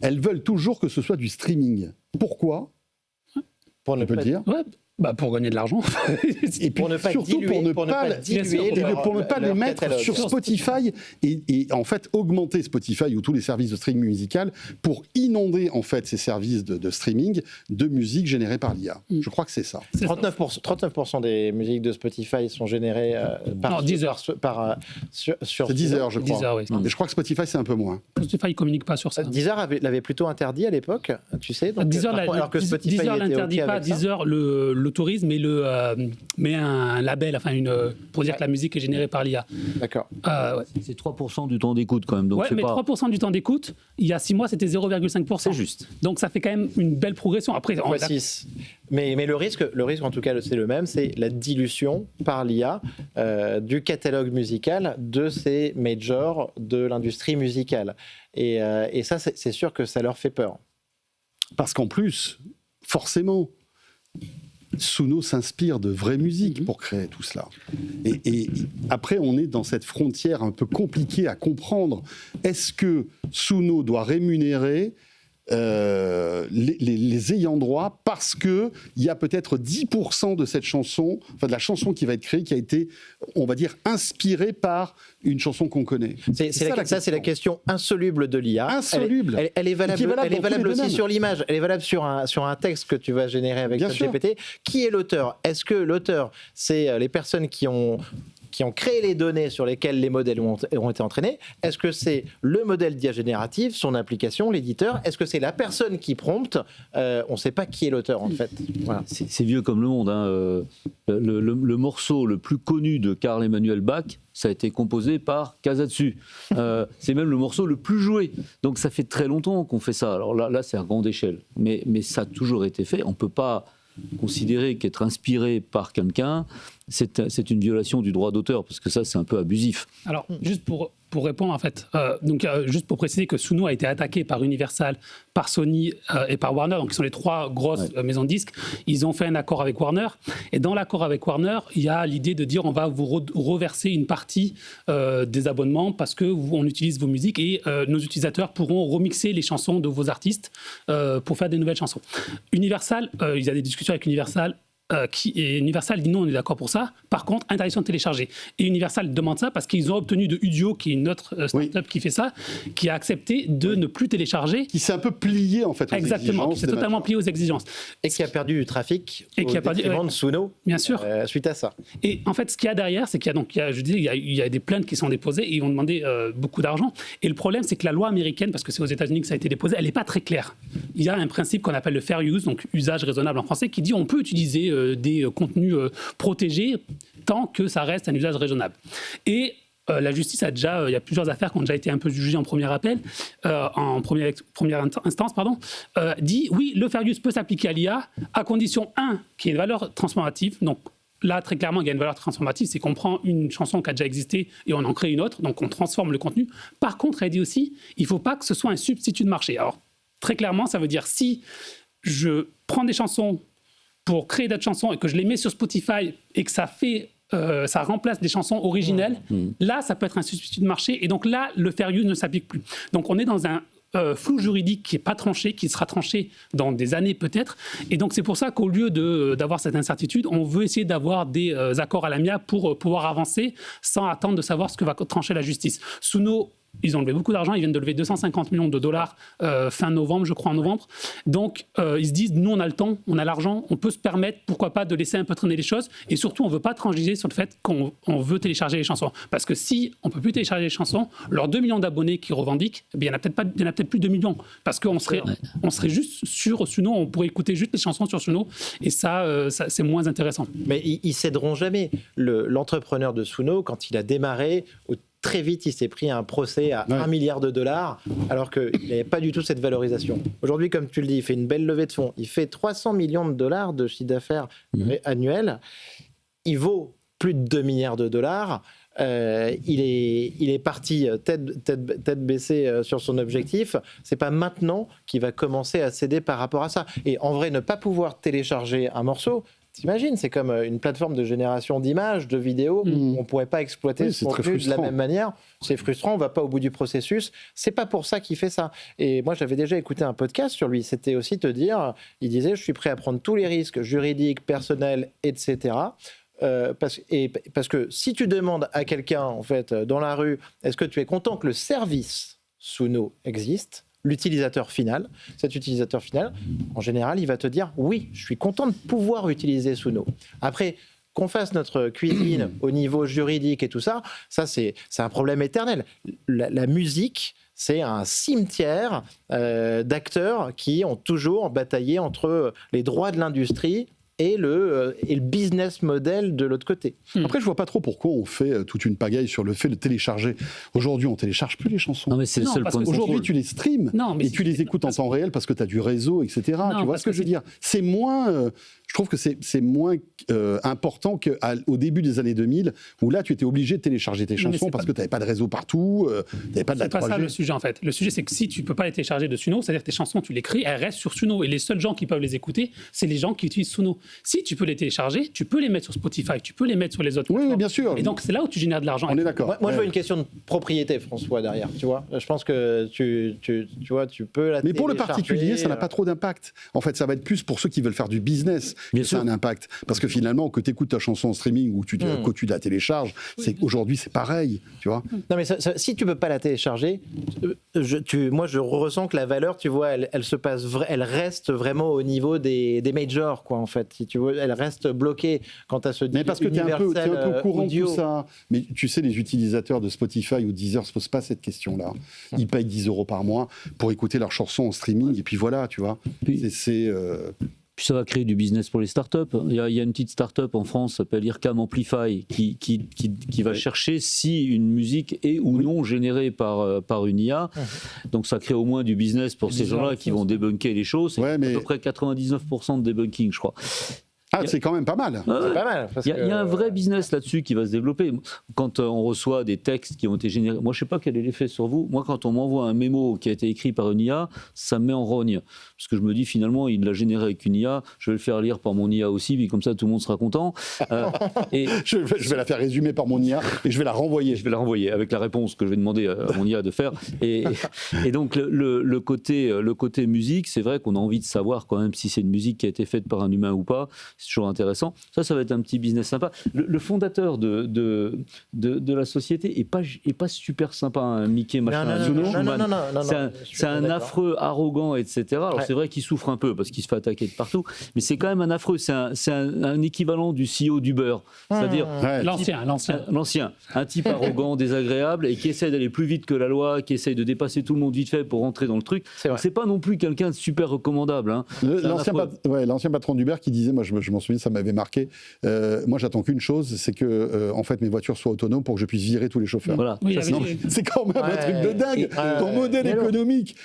Elles veulent toujours que ce soit du streaming. Pourquoi ? Pour ne pas le dire. Ouais. Bah pour gagner de l'argent. Et puis surtout pour ne pas les mettre sur Spotify et en fait augmenter Spotify ou tous les services de streaming musical pour inonder en fait ces services de streaming de musique générée par l'IA. Je crois que c'est ça. 39% des musiques de Spotify sont générées par Deezer. C'est Deezer, je crois. Deezer, oui. Mais je crois que Spotify c'est un peu moins. Spotify ne communique pas sur ça. Deezer l'avait plutôt interdit à l'époque, tu sais. Donc, Deezer alors que Spotify Deezer était l'interdit OK pas. avec ça. Deezer l'autorise, mais met un label, enfin pour dire que la musique est générée par l'IA. D'accord. Ouais. C'est 3% du temps d'écoute quand même. Donc ouais, mais 3% du temps d'écoute, il y a 6 mois, c'était 0,5%. C'est juste. Donc ça fait quand même une belle progression. Après, fois 6. Mais le risque en tout cas, c'est le même, c'est la dilution par l'IA du catalogue musical de ces majors de l'industrie musicale. Et ça, c'est sûr que ça leur fait peur. Parce qu'en plus, forcément, Suno s'inspire de vraie musique pour créer tout cela. Et après, on est dans cette frontière un peu compliquée à comprendre. Est-ce que Suno doit rémunérer les ayants droit parce qu'il y a peut-être 10% de cette chanson, enfin de la chanson qui va être créée, qui a été, on va dire, inspirée par une chanson qu'on connaît. C'est la question insoluble de l'IA. Insoluble. Elle est valable aussi sur l'image. Elle est valable sur un texte que tu vas générer avec ChatGPT. Qui est l'auteur ? Est-ce que l'auteur, c'est les personnes qui ont créé les données sur lesquelles les modèles ont été entraînés? Est-ce que c'est le modèle d'IA générative, son application, l'éditeur? Est-ce que c'est la personne qui prompte? On ne sait pas qui est l'auteur, en fait. Voilà. C'est vieux comme le monde. Hein. Le morceau le plus connu de Karl Emanuel Bach, ça a été composé par Kazatsu. C'est même le morceau le plus joué. Donc ça fait très longtemps qu'on fait ça. Alors là c'est à grande échelle. Mais ça a toujours été fait. On ne peut pas considérer qu'être inspiré par quelqu'un, c'est une violation du droit d'auteur, parce que ça, c'est un peu abusif. Alors, juste pour répondre, en fait, juste pour préciser que Suno a été attaqué par Universal, par Sony et par Warner, donc qui sont les 3 grosses maisons de disques. Ils ont fait un accord avec Warner, et dans l'accord avec Warner, il y a l'idée de dire on va vous reverser une partie des abonnements parce que on utilise vos musiques et nos utilisateurs pourront remixer les chansons de vos artistes pour faire des nouvelles chansons. Universal, il y a des discussions avec Universal. Et Universal dit non, on est d'accord pour ça. Par contre, interdiction de télécharger. Et Universal demande ça parce qu'ils ont obtenu de Udio, qui est une autre start-up qui fait ça, qui a accepté de ne plus télécharger. Qui s'est un peu plié en fait aux exigences. Exactement, qui s'est totalement plié aux exigences. Et qui a perdu du trafic et qui a perdu de Suno. Bien sûr. Suite à ça. Et en fait, ce qu'il y a derrière, c'est qu'il y a des plaintes qui sont déposées et ils ont demandé beaucoup d'argent. Et le problème, c'est que la loi américaine, parce que c'est aux États-Unis que ça a été déposé, elle n'est pas très claire. Il y a un principe qu'on appelle le fair use, donc usage raisonnable en français, qui dit on peut utiliser des contenus protégés tant que ça reste un usage raisonnable. Et la justice il y a plusieurs affaires qui ont déjà été un peu jugées en premier appel, en première instance, dit oui, le fair use peut s'appliquer à l'IA à condition 1 qu'il y ait une valeur transformative, donc là, très clairement, il y a une valeur transformative, c'est qu'on prend une chanson qui a déjà existé et on en crée une autre, donc on transforme le contenu. Par contre, elle dit aussi, il ne faut pas que ce soit un substitut de marché. Alors, très clairement, ça veut dire si je prends des chansons pour créer d'autres chansons et que je les mets sur Spotify et que ça remplace des chansons originelles, là, ça peut être un substitut de marché. Et donc là, le fair use ne s'applique plus. Donc on est dans un flou juridique qui n'est pas tranché, qui sera tranché dans des années peut-être. Et donc c'est pour ça qu'au lieu d'avoir cette incertitude, on veut essayer d'avoir des accords à l'amiable pour pouvoir avancer sans attendre de savoir ce que va trancher la justice. Suno, ils ont levé beaucoup d'argent, ils viennent de lever 250 millions de dollars fin novembre, je crois en novembre. Donc ils se disent, nous on a le temps, on a l'argent, on peut se permettre, pourquoi pas, de laisser un peu traîner les choses. Et surtout, on ne veut pas transiger sur le fait qu'on veut télécharger les chansons. Parce que si on ne peut plus télécharger les chansons, leurs 2 millions d'abonnés qui revendiquent, il n'y en a peut-être plus de 2 millions. Parce qu'on serait juste sur Suno, on pourrait écouter juste les chansons sur Suno. Et ça c'est moins intéressant. Mais ils céderont jamais. L'entrepreneur de Suno, quand il a démarré, très vite, il s'est pris un procès à 1 milliard de dollars, alors qu'il n'avait pas du tout cette valorisation. Aujourd'hui, comme tu le dis, il fait une belle levée de fonds. Il fait 300 millions de dollars de chiffre d'affaires annuel. Il vaut plus de 2 milliards de dollars. Il est parti tête baissée sur son objectif. C'est pas maintenant qu'il va commencer à céder par rapport à ça. Et en vrai, ne pas pouvoir télécharger un morceau, t'imagines, c'est comme une plateforme de génération d'images, de vidéos, où on ne pourrait pas exploiter ce contenu de la même manière. C'est frustrant, on ne va pas au bout du processus. C'est pas pour ça qu'il fait ça. Et moi, j'avais déjà écouté un podcast sur lui. C'était aussi te dire, il disait, je suis prêt à prendre tous les risques juridiques, personnels, etc. Parce que si tu demandes à quelqu'un, en fait, dans la rue, est-ce que tu es content que le service Suno existe ? L'utilisateur final, cet utilisateur final, en général, il va te dire « Oui, je suis content de pouvoir utiliser Suno ». Après, qu'on fasse notre cuisine au niveau juridique et tout ça, c'est un problème éternel. La musique, c'est un cimetière d'acteurs qui ont toujours bataillé entre les droits de l'industrie et le business model de l'autre côté. Après, je vois pas trop pourquoi on fait toute une pagaille sur le fait de télécharger. Aujourd'hui, on télécharge plus les chansons. Non, mais c'est le seul point de Aujourd'hui, tu les streams et tu les écoutes en temps réel parce que tu as du réseau, etc. Tu vois ce que je veux dire ? C'est moins... je trouve que c'est moins important qu'au début des années 2000, où là, tu étais obligé de télécharger tes chansons parce que tu n'avais pas de réseau partout, tu n'avais pas de la 3G. C'est pas ça le sujet, en fait. Le sujet, c'est que si tu ne peux pas les télécharger de Suno, c'est-à-dire que tes chansons, tu les crées, elles restent sur Suno. Et les seuls gens qui peuvent les écouter, c'est les gens qui utilisent Suno. Si tu peux les télécharger, tu peux les mettre sur Spotify, tu peux les mettre sur les autres plateformes. Oui, bien sûr. Et donc, c'est là où tu génères de l'argent. On est d'accord. Moi, je vois une question de propriété, François, derrière. Tu vois, je pense que tu vois, tu peux la télécharger. Mais pour le particulier, ça n'a pas trop d'impact. En fait, ça va être plus pour ceux qui veulent faire du business que ça a un impact. Parce que finalement, que tu écoutes ta chanson en streaming ou que tu la télécharges, aujourd'hui, c'est pareil. Tu vois. Non, mais si tu ne peux pas la télécharger, moi, je ressens que la valeur, tu vois, elle reste vraiment au niveau des majors, quoi, en fait. Si tu veux, elle reste bloquée quant à ce mais parce que tu es un peu au courant audio. de tout ça. Mais tu sais, les utilisateurs de Spotify ou Deezer ne se posent pas cette question-là. Ils payent 10 € par mois pour écouter leurs chansons en streaming. Et puis voilà, tu vois. Puis ça va créer du business pour les startups. Il y a une petite startup en France, ça s'appelle IRCAM Amplify, qui va chercher si une musique est ou non générée par une IA. Donc ça crée au moins du business pour ces gens-là qui vont débunker les choses. C'est à peu près 99% de debunking, je crois. C'est quand même pas mal. C'est pas mal. Il y a un vrai business là-dessus qui va se développer. Quand on reçoit des textes qui ont été générés, moi je ne sais pas quel est l'effet sur vous. Moi, quand on m'envoie un mémo qui a été écrit par une IA, ça me met en rogne. Parce que je me dis finalement, il l'a généré avec une IA, je vais le faire lire par mon IA aussi, puis comme ça tout le monde sera content. Et je vais la faire résumer par mon IA et je vais la renvoyer. Je vais la renvoyer avec la réponse que je vais demander à mon IA de faire. Et donc le côté musique, c'est vrai qu'on a envie de savoir quand même si c'est une musique qui a été faite par un humain ou pas. C'est toujours intéressant. Ça va être un petit business sympa. Le fondateur de la société est pas super sympa, hein, Mickey machin. C'est un affreux, arrogant, etc. Alors c'est vrai qu'il souffre un peu parce qu'il se fait attaquer de partout, mais c'est quand même un affreux. C'est un équivalent du CEO d'Uber, c'est-à-dire l'ancien, un type arrogant, désagréable et qui essaie d'aller plus vite que la loi, qui essaie de dépasser tout le monde vite fait pour rentrer dans le truc. C'est pas non plus quelqu'un de super recommandable. Hein. L'ancien patron d'Uber qui disait, moi je m'en souviens, ça m'avait marqué. Moi, j'attends qu'une chose, c'est que en fait, mes voitures soient autonomes pour que je puisse virer tous les chauffeurs. Voilà. C'est quand même un truc de dingue. Ton modèle économique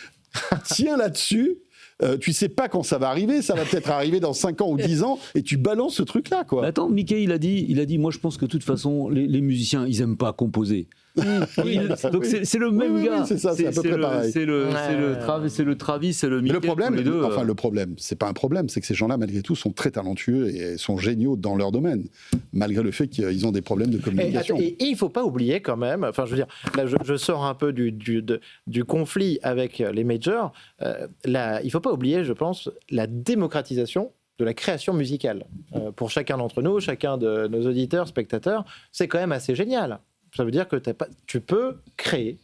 tient là-dessus. tu sais pas quand ça va arriver, ça va peut-être arriver dans 5 ans ou 10 ans, et tu balances ce truc-là, quoi. Mais attends, Mickey, il a dit, moi je pense que de toute façon, les musiciens, ils aiment pas composer. Donc c'est le même gars. Oui, c'est ça, c'est à peu près pareil. C'est le Travis, c'est le Mickey. Mais le problème, tous les deux, le problème, c'est pas un problème, c'est que ces gens-là, malgré tout, sont très talentueux et sont géniaux dans leur domaine, malgré le fait qu'ils ont des problèmes de communication. Et il faut pas oublier quand même, enfin je veux dire, là je sors un peu du conflit avec les majors, il faut pas oublier, je pense, la démocratisation de la création musicale. Pour chacun d'entre nous, chacun de nos auditeurs, spectateurs, c'est quand même assez génial. Ça veut dire que tu peux créer,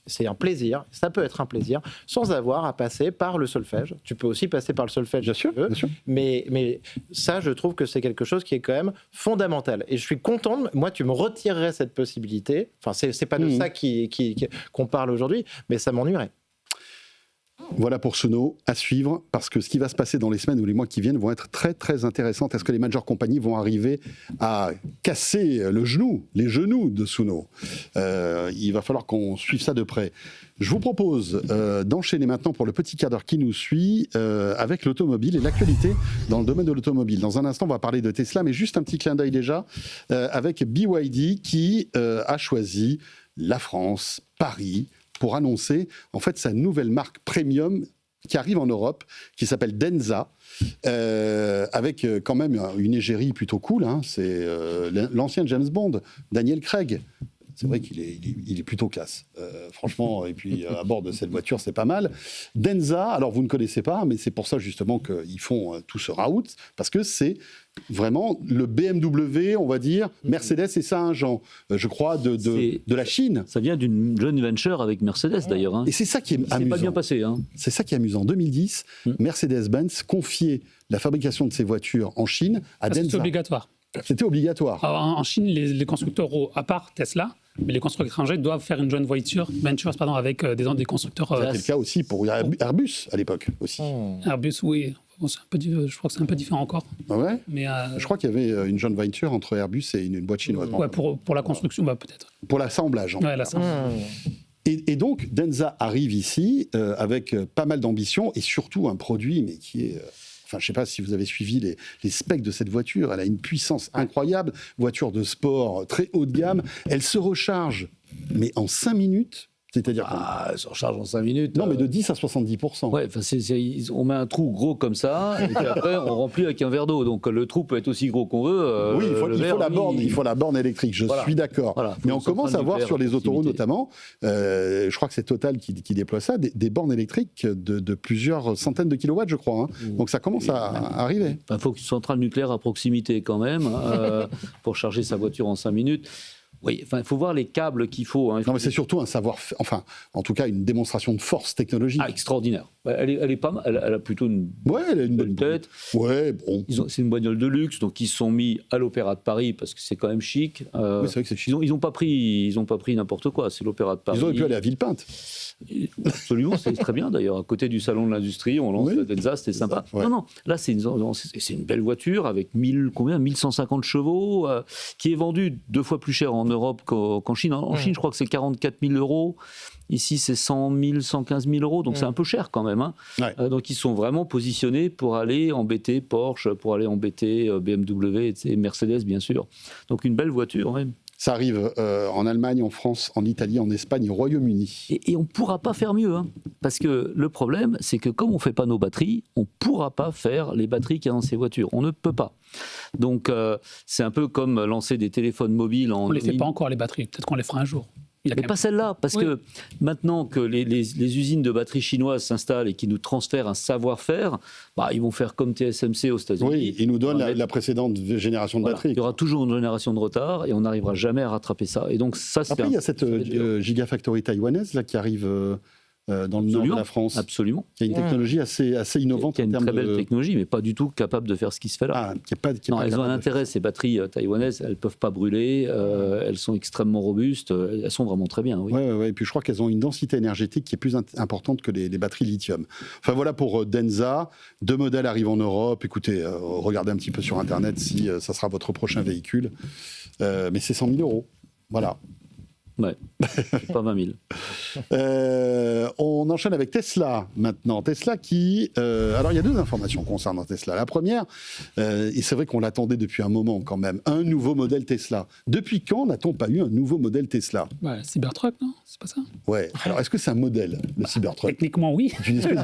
c'est un plaisir, ça peut être un plaisir, sans avoir à passer par le solfège. Tu peux aussi passer par le solfège, bien sûr, bien sûr. Mais ça, je trouve que c'est quelque chose qui est quand même fondamental. Et je suis content, moi, tu me retirerais cette possibilité. Enfin, c'est pas de ça qu'on parle aujourd'hui, mais ça m'ennuierait. Voilà pour Suno, à suivre, parce que ce qui va se passer dans les semaines ou les mois qui viennent vont être très très intéressantes. Est-ce que les major compagnies vont arriver à casser les genoux de Suno? Il va falloir qu'on suive ça de près. Je vous propose d'enchaîner maintenant pour le petit quart d'heure qui nous suit avec l'automobile et l'actualité dans le domaine de l'automobile. Dans un instant, on va parler de Tesla, mais juste un petit clin d'œil déjà avec BYD qui a choisi la France, Paris, pour annoncer en fait sa nouvelle marque premium qui arrive en Europe, qui s'appelle Denza, avec quand même une égérie plutôt cool. Hein. C'est l'ancien James Bond, Daniel Craig. C'est vrai qu'il est plutôt classe, franchement. Et puis à bord de cette voiture, c'est pas mal. Denza, alors vous ne connaissez pas, mais c'est pour ça justement qu'ils font tout ce route, parce que c'est vraiment le BMW, on va dire, Mercedes et Saint-Jean, je crois, de la Chine. Ça vient d'une joint venture avec Mercedes d'ailleurs. Hein. Et c'est ça qui est amusant. C'est pas bien passé. Hein. C'est ça qui est amusant. En 2010, Mercedes-Benz confiait la fabrication de ses voitures en Chine à Denza. C'est obligatoire. C'était obligatoire. Alors, en Chine, les constructeurs, à part Tesla, mais les constructeurs étrangers doivent faire une joint venture avec des constructeurs. C'était le cas aussi pour Airbus à l'époque aussi. Airbus, oui. Bon, je crois que c'est un peu différent encore. Ah ouais. Mais je crois qu'il y avait une joint venture entre Airbus et une boîte chinoise. Ouais, pour la construction, peut-être. Pour l'assemblage. Ouais, l'assemblage. Et donc, Denza arrive ici avec pas mal d'ambition et surtout un produit, mais qui est... Enfin, je ne sais pas si vous avez suivi les specs de cette voiture. Elle a une puissance incroyable. Voiture de sport très haut de gamme. Elle se recharge, mais en 5 minutes. C'est-à-dire elle se recharge en 5 minutes. Non, mais de 10 à 70%. Ouais, on met un trou gros comme ça, et puis après, on remplit avec un verre d'eau. Donc le trou peut être aussi gros qu'on veut. Oui, il faut la borne électrique, je suis d'accord. Voilà, mais on commence à voir sur les autoroutes notamment, je crois que c'est Total qui déploie ça, des bornes électriques de plusieurs centaines de kilowatts, je crois. Hein. Donc ça commence à arriver. Il faut une centrale nucléaire à proximité quand même, pour charger sa voiture en 5 minutes. Oui, il faut voir les câbles qu'il faut. Hein. Non, mais c'est surtout un savoir-faire, enfin, en tout cas, une démonstration de force technologique. Ah, extraordinaire. Elle est pas mal. Elle a plutôt une bonne tête. Ouais, bon. C'est une bagnole de luxe, donc ils se sont mis à l'Opéra de Paris parce que c'est quand même chic. Oui, c'est vrai que c'est chic. Ils n'ont pas pris n'importe quoi. C'est l'Opéra de Paris. Ils auraient pu aller à Villepinte. Absolument, c'est très bien d'ailleurs. À côté du salon de l'industrie, on lance Denza, c'était sympa. Ouais. Non, là c'est une belle voiture avec 1150 chevaux qui est vendue 2 fois plus cher en Europe qu'en Chine. En Chine, je crois que c'est 44 000 €. Ici, c'est 100 000, 115 000 €, donc c'est un peu cher quand même. Hein. Ouais. Donc ils sont vraiment positionnés pour aller embêter Porsche, pour aller embêter BMW et Mercedes, bien sûr. Donc une belle voiture, même. Ça arrive en Allemagne, en France, en Italie, en Espagne, au Royaume-Uni. Et on ne pourra pas faire mieux. Hein, parce que le problème, c'est que comme on ne fait pas nos batteries, on ne pourra pas faire les batteries qu'il y a dans ces voitures. On ne peut pas. Donc c'est un peu comme lancer des téléphones mobiles en... On ne les fait pas encore, les batteries. Peut-être qu'on les fera un jour. Mais pas celle-là, parce que maintenant que les usines de batteries chinoises s'installent et qui nous transfèrent un savoir-faire, ils vont faire comme TSMC aux États-Unis. Oui, ils nous donnent la précédente génération de batteries. Il y aura toujours une génération de retard et on n'arrivera jamais à rattraper ça. Et donc ça, après, il y a cette Gigafactory taïwanaise là, qui arrive dans le nord de la France. Absolument. Il y a une technologie assez innovante. Il y a une très belle technologie, mais pas du tout capable de faire ce qui se fait là. Elles ont un intérêt, ces batteries taïwanaises, elles ne peuvent pas brûler, elles sont extrêmement robustes, elles sont vraiment très bien. Oui. Et puis je crois qu'elles ont une densité énergétique qui est plus importante que les batteries lithium. Enfin voilà pour Denza. 2 modèles arrivent en Europe. Écoutez, regardez un petit peu sur Internet si ça sera votre prochain véhicule. Mais c'est 100 000 €. Voilà. Ouais, pas 20 000. On enchaîne avec Tesla maintenant. Tesla qui... alors, il y a deux informations concernant Tesla. La première, et c'est vrai qu'on l'attendait depuis un moment quand même, un nouveau modèle Tesla. Depuis quand n'a-t-on pas eu un nouveau modèle Tesla ? Ouais, Cybertruck, non ? C'est pas ça ? Ouais. Alors, est-ce que c'est un modèle, le Cybertruck ? Techniquement, oui. C'est une espèce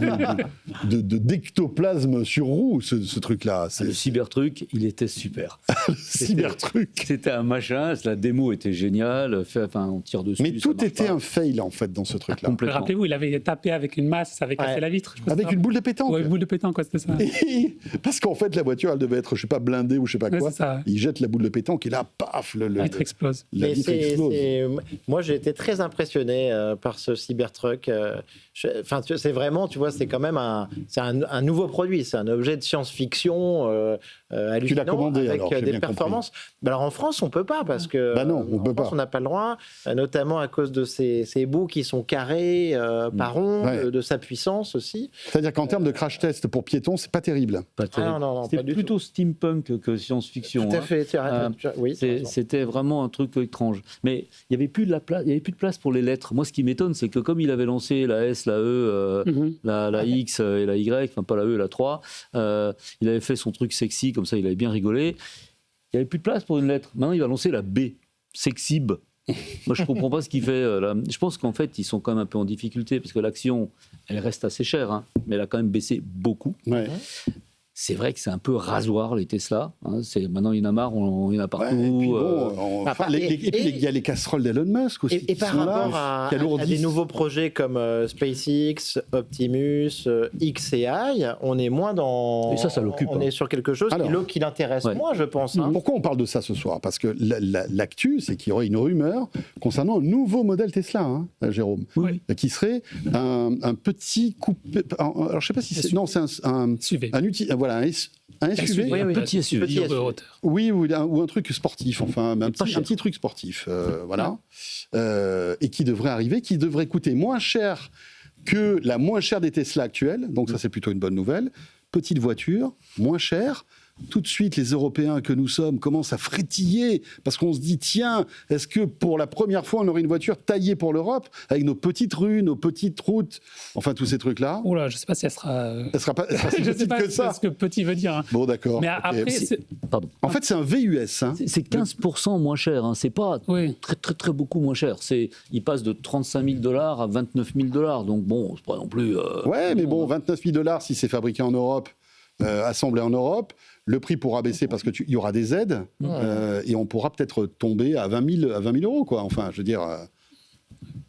d'ectoplasme sur roue, ce truc-là. C'est Le Cybertruck, il était super. le Cybertruck. C'était un machin, la démo était géniale, enfin, on tire dessus. Mais ça tout marche était pas. un fail, en fait, dans ce truc-là. Complètement. Rappelez-vous, il avait tapé avec une masse, ça avait cassé la vitre. Je sais pas si Avec ça une boule de pétanque. Ouais, une boule de pétanque, quoi, c'était ça. Parce qu'en fait, la voiture, elle devait être, je sais pas, blindée ou je sais pas Ouais, quoi. c'est ça, ouais. Il jette la boule de pétanque et là, paf, La vitre explose. la Mais vitre explose. moi, j'ai été très impressionné par ce Cybertruck. C'est vraiment, tu vois, c'est quand même un nouveau produit. C'est un objet de science-fiction hallucinant. commandé, avec alors, j'ai des bien performances. Alors en France, on peut pas parce que Bah non, on peut en France, pas. on n'a pas le droit, notamment à cause de ces bouts qui sont carrés, pas ronds, Ouais. de sa puissance aussi. C'est-à-dire qu'en termes de crash test pour piétons, c'est pas terrible. Pas terrible. non, C'était pas du plutôt steampunk que science-fiction. Tout à hein. fait. Oui, t'as raison. C'était vraiment un truc étrange. Mais il n'y avait plus de place pour les lettres. Moi, ce qui m'étonne, c'est que comme il avait lancé la S, la E, la X et la Y, enfin pas la E et la 3, il avait fait son truc sexy, comme ça il avait bien rigolé. Il n'y avait plus de place pour une lettre. Maintenant, il va lancer la B, Sexib. Moi, je ne comprends pas ce qu'il fait. Là. Je pense qu'en fait, ils sont quand même un peu en difficulté, parce que l'action, elle reste assez chère, hein, mais elle a quand même baissé beaucoup. Ouais. C'est vrai que c'est un peu rasoir, les Tesla. Hein. Maintenant, il y en a marre, il y en a partout. Ouais, et puis bon, et puis il y a les casseroles d'Elon Musk aussi. Et qui par sont là, rapport à qui des alourdissent. nouveaux projets comme SpaceX, Optimus, XAI, on est moins dans. Et ça l'occupe, On hein. est sur quelque chose Alors, qui l'intéresse ouais. moins, je pense. hein. Pourquoi on parle de ça ce soir ? Parce que l'actu, c'est qu'il y aurait une rumeur concernant un nouveau modèle Tesla, hein, Jérôme, qui serait un petit coupé. Alors je sais pas si c'est. Non, c'est un SUV. voilà, un SUV. Oui, un petit SUV. Petit de hauteur. Oui, ou un truc sportif, enfin, un pas cher. petit truc sportif, voilà. Et qui devrait arriver, qui devrait coûter moins cher que la moins chère des Tesla actuelles. Donc ça, c'est plutôt une bonne nouvelle. Petite voiture, moins chère. Tout de suite, les Européens que nous sommes commencent à frétiller parce qu'on se dit, tiens, est-ce que pour la première fois, on aurait une voiture taillée pour l'Europe avec nos petites rues, nos petites routes, enfin tous ces trucs-là. Oula, je sais pas si elle sera. Elle sera pas si Je sais petite pas que ça. ce que petit veut dire. hein. Bon, d'accord. Mais ok. après, Pardon. En fait, c'est un VUS. Hein. C'est 15% moins cher. Hein. C'est pas oui. très, très, très beaucoup moins cher. Il passe de 35 000 $ à 29 000 $. Donc bon, c'est pas non plus. Ouais, mais bon, 29 000 $ si c'est fabriqué en Europe, assemblé en Europe, le prix pourra baisser parce qu'il y aura des aides et on pourra peut-être tomber à 20 000 €, quoi. Enfin, je veux dire.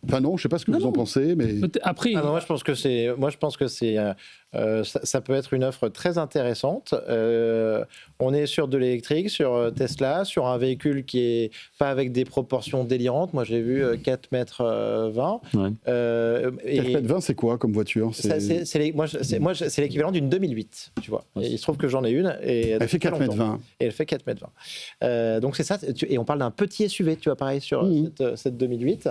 Enfin non, je sais pas ce que vous en pensez, mais Après, Moi, je pense que ça peut être une offre très intéressante. On est sur de l'électrique, sur Tesla, sur un véhicule qui est pas avec des proportions délirantes. Moi, j'ai vu 4,20 m. Ouais. 4,20 m, c'est quoi comme voiture? C'est l'équivalent d'une 2008, tu vois. Ouais, Et il se trouve que j'en ai une. Et Elle fait depuis 4,20 longtemps. m. Et elle fait 4,20 m. Donc c'est ça. Et on parle d'un petit SUV, tu vois, pareil sur cette 2008.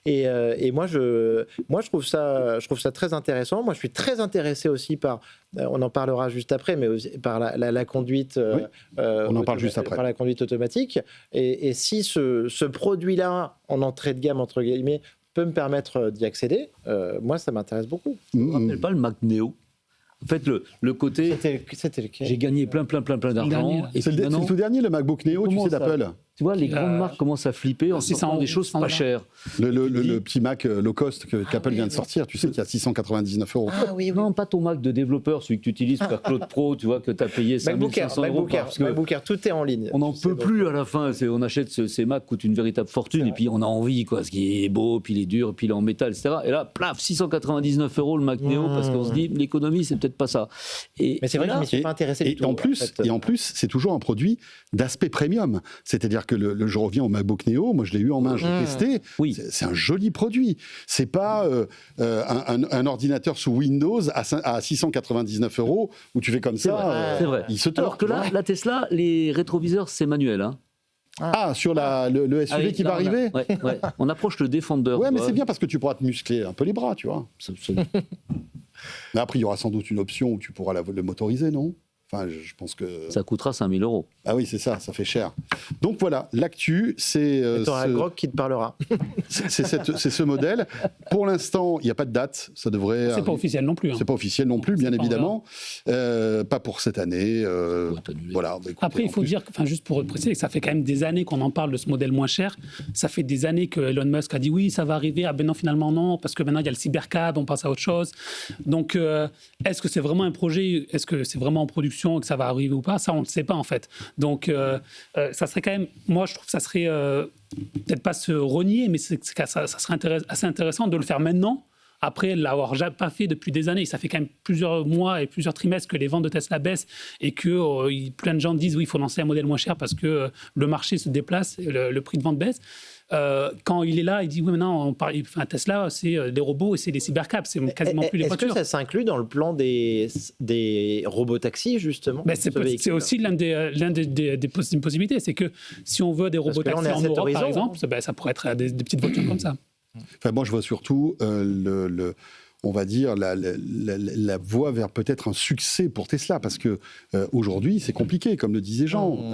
Et moi, je trouve ça très intéressant. Moi, je suis très intéressé aussi par, on en parlera juste après, mais aussi par la conduite. On en parle juste après. Par la conduite automatique. Et si ce produit-là, en entrée de gamme entre guillemets, peut me permettre d'y accéder, moi, ça m'intéresse beaucoup. Je ne rappelle pas le Mac Neo. En fait, le côté, C'était lequel? j'ai gagné plein dernier, d'argent. là. Et C'est puis le maintenant, tout dernier, le MacBook Neo, tu Comment sais, ça d'Apple. tu vois, les grandes marques commencent à flipper en 600 sortant des choses pas 100 chères. Le petit Mac low cost qu'Apple vient de sortir, tu sais qu'il y a 699 €. Ah oui, oui. Non, pas ton Mac de développeur, celui que tu utilises pour Cloud Pro, tu vois, que tu as payé 5 500 € parce que MacBook Air, tout est en ligne. on n'en Tu sais, peut donc. plus à la fin. On achète ces Macs qui coûtent une véritable fortune et puis on a envie, quoi. Ce qui est beau, puis il est dur, puis il est en métal, etc. Et là, plaf, 699 € le Mac Neo parce qu'on se dit l'économie, c'est peut-être pas ça. Mais c'est vrai que je là, ne m'y suis pas intéressé du Et tout. en plus, c'est toujours un produit d'aspect premium. C'est-à-dire que je reviens au MacBook Neo, moi je l'ai eu en main, je l'ai testé. Oui. C'est un joli produit. C'est pas un ordinateur sous Windows à 699 € où tu fais comme ça. c'est vrai. Il se tord. Alors que tu là, vois. la Tesla, les rétroviseurs, c'est manuel. Hein. Sur le SUV Allez, qui là, va arriver. Ouais. On approche le Defender. Ouais, tu mais vois. c'est bien parce que tu pourras te muscler un peu les bras, tu vois. C'est- Mais après, il y aura sans doute une option où tu pourras le motoriser, non? Enfin, je pense que... Ça coûtera 5 000 €. Ah oui, c'est ça fait cher. Donc voilà, l'actu, c'est... Tu auras Grok qui te parlera. c'est ce modèle. Pour l'instant, il n'y a pas de date. Ça devrait... C'est pas officiel non plus. C'est pas officiel non plus, bien C'est pas évidemment. Pas pour cette année. Voilà. Bah, écoutez, Après, il faut dire, juste pour préciser, que ça fait quand même des années qu'on en parle de ce modèle moins cher. Ça fait des années que Elon Musk a dit oui, ça va arriver. Ah ben non, finalement non, parce que maintenant il y a le cybercab, on passe à autre chose. Donc, est-ce que c'est vraiment un projet? Est-ce que c'est vraiment en production et que ça va arriver ou pas? Ça, on ne sait pas en fait. Donc, ça serait quand même, moi je trouve que ça serait peut-être pas se renier, mais ça serait assez intéressant de le faire maintenant, après l'avoir pas fait depuis des années. Ça fait quand même plusieurs mois et plusieurs trimestres que les ventes de Tesla baissent et que plein de gens disent oui, il faut lancer un modèle moins cher parce que le marché se déplace et le prix de vente baisse. Quand il est là, il dit oui, maintenant, Tesla, c'est des robots et c'est des cybercabs, c'est quasiment plus les voitures. Est-ce que ça s'inclut dans le plan des robotaxis, justement? C'est aussi l'une des possibilités. C'est que si on veut des robotaxis en Europe, par exemple, ça pourrait être des petites voitures comme ça. Enfin, moi, je vois surtout on va dire, la voie vers peut-être un succès pour Tesla, parce que aujourd'hui, c'est compliqué, comme le disait Jean.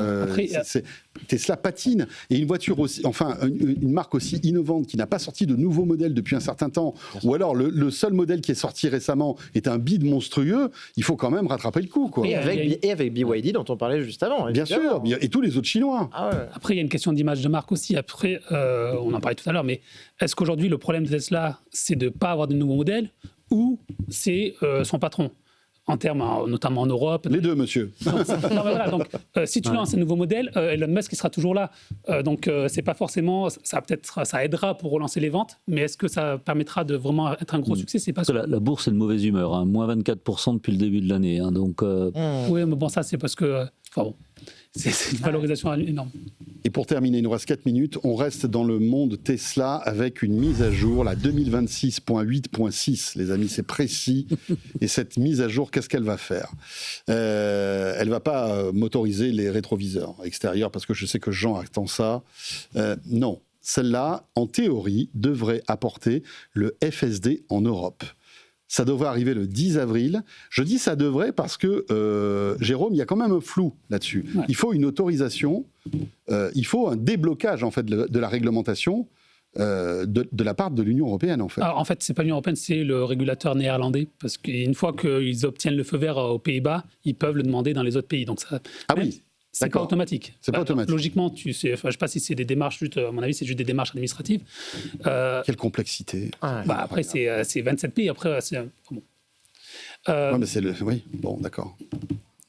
Tesla patine, et une voiture aussi, enfin, une marque aussi innovante qui n'a pas sorti de nouveaux modèles depuis un certain temps, ou alors le seul modèle qui est sorti récemment est un bide monstrueux, il faut quand même rattraper le coup, quoi. Et avec BYD, dont on parlait juste avant. Bien sûr, et tous les autres Chinois. Ah ouais. Après, il y a une question d'image de marque aussi. Après, on en parlait tout à l'heure, mais est-ce qu'aujourd'hui, le problème de Tesla, c'est de ne pas avoir de nouveaux modèles, ou c'est son patron, en termes, notamment en Europe? Les deux, monsieur. Non, mais voilà, donc, si tu lances un nouveau modèle, Elon Musk il sera toujours là. Donc, c'est pas forcément... Ça aidera pour relancer les ventes, mais est-ce que ça permettra de vraiment être un gros succès? C'est pas sûr. La bourse est de mauvaise humeur, hein, moins 24% depuis le début de l'année. Hein, donc, Oui, mais bon, ça, c'est parce que... Enfin bon, c'est une valorisation énorme. Et pour terminer, il nous reste 4 minutes. On reste dans le monde Tesla avec une mise à jour, la 2026.8.6. Les amis, c'est précis. Et cette mise à jour, qu'est-ce qu'elle va faire? Elle ne va pas motoriser les rétroviseurs extérieurs, parce que je sais que Jean attend ça. Non, celle-là, en théorie, devrait apporter le FSD en Europe. Ça devrait arriver le 10 avril. Je dis ça devrait parce que, Jérôme, il y a quand même un flou là-dessus. Ouais. Il faut une autorisation, il faut un déblocage en fait, de la réglementation de la part de l'Union européenne. En fait, en fait, ce n'est pas l'Union européenne, c'est le régulateur néerlandais. Parce qu'une fois qu'ils obtiennent le feu vert aux Pays-Bas, ils peuvent le demander dans les autres pays. Donc ça, oui. C'est pas automatique. C'est pas automatique. Logiquement, je ne sais pas si c'est des démarches, à mon avis, c'est juste des démarches administratives. Quelle complexité. Après, c'est 27 pays. Après, c'est... Bon. Mais c'est le... Oui, bon, d'accord.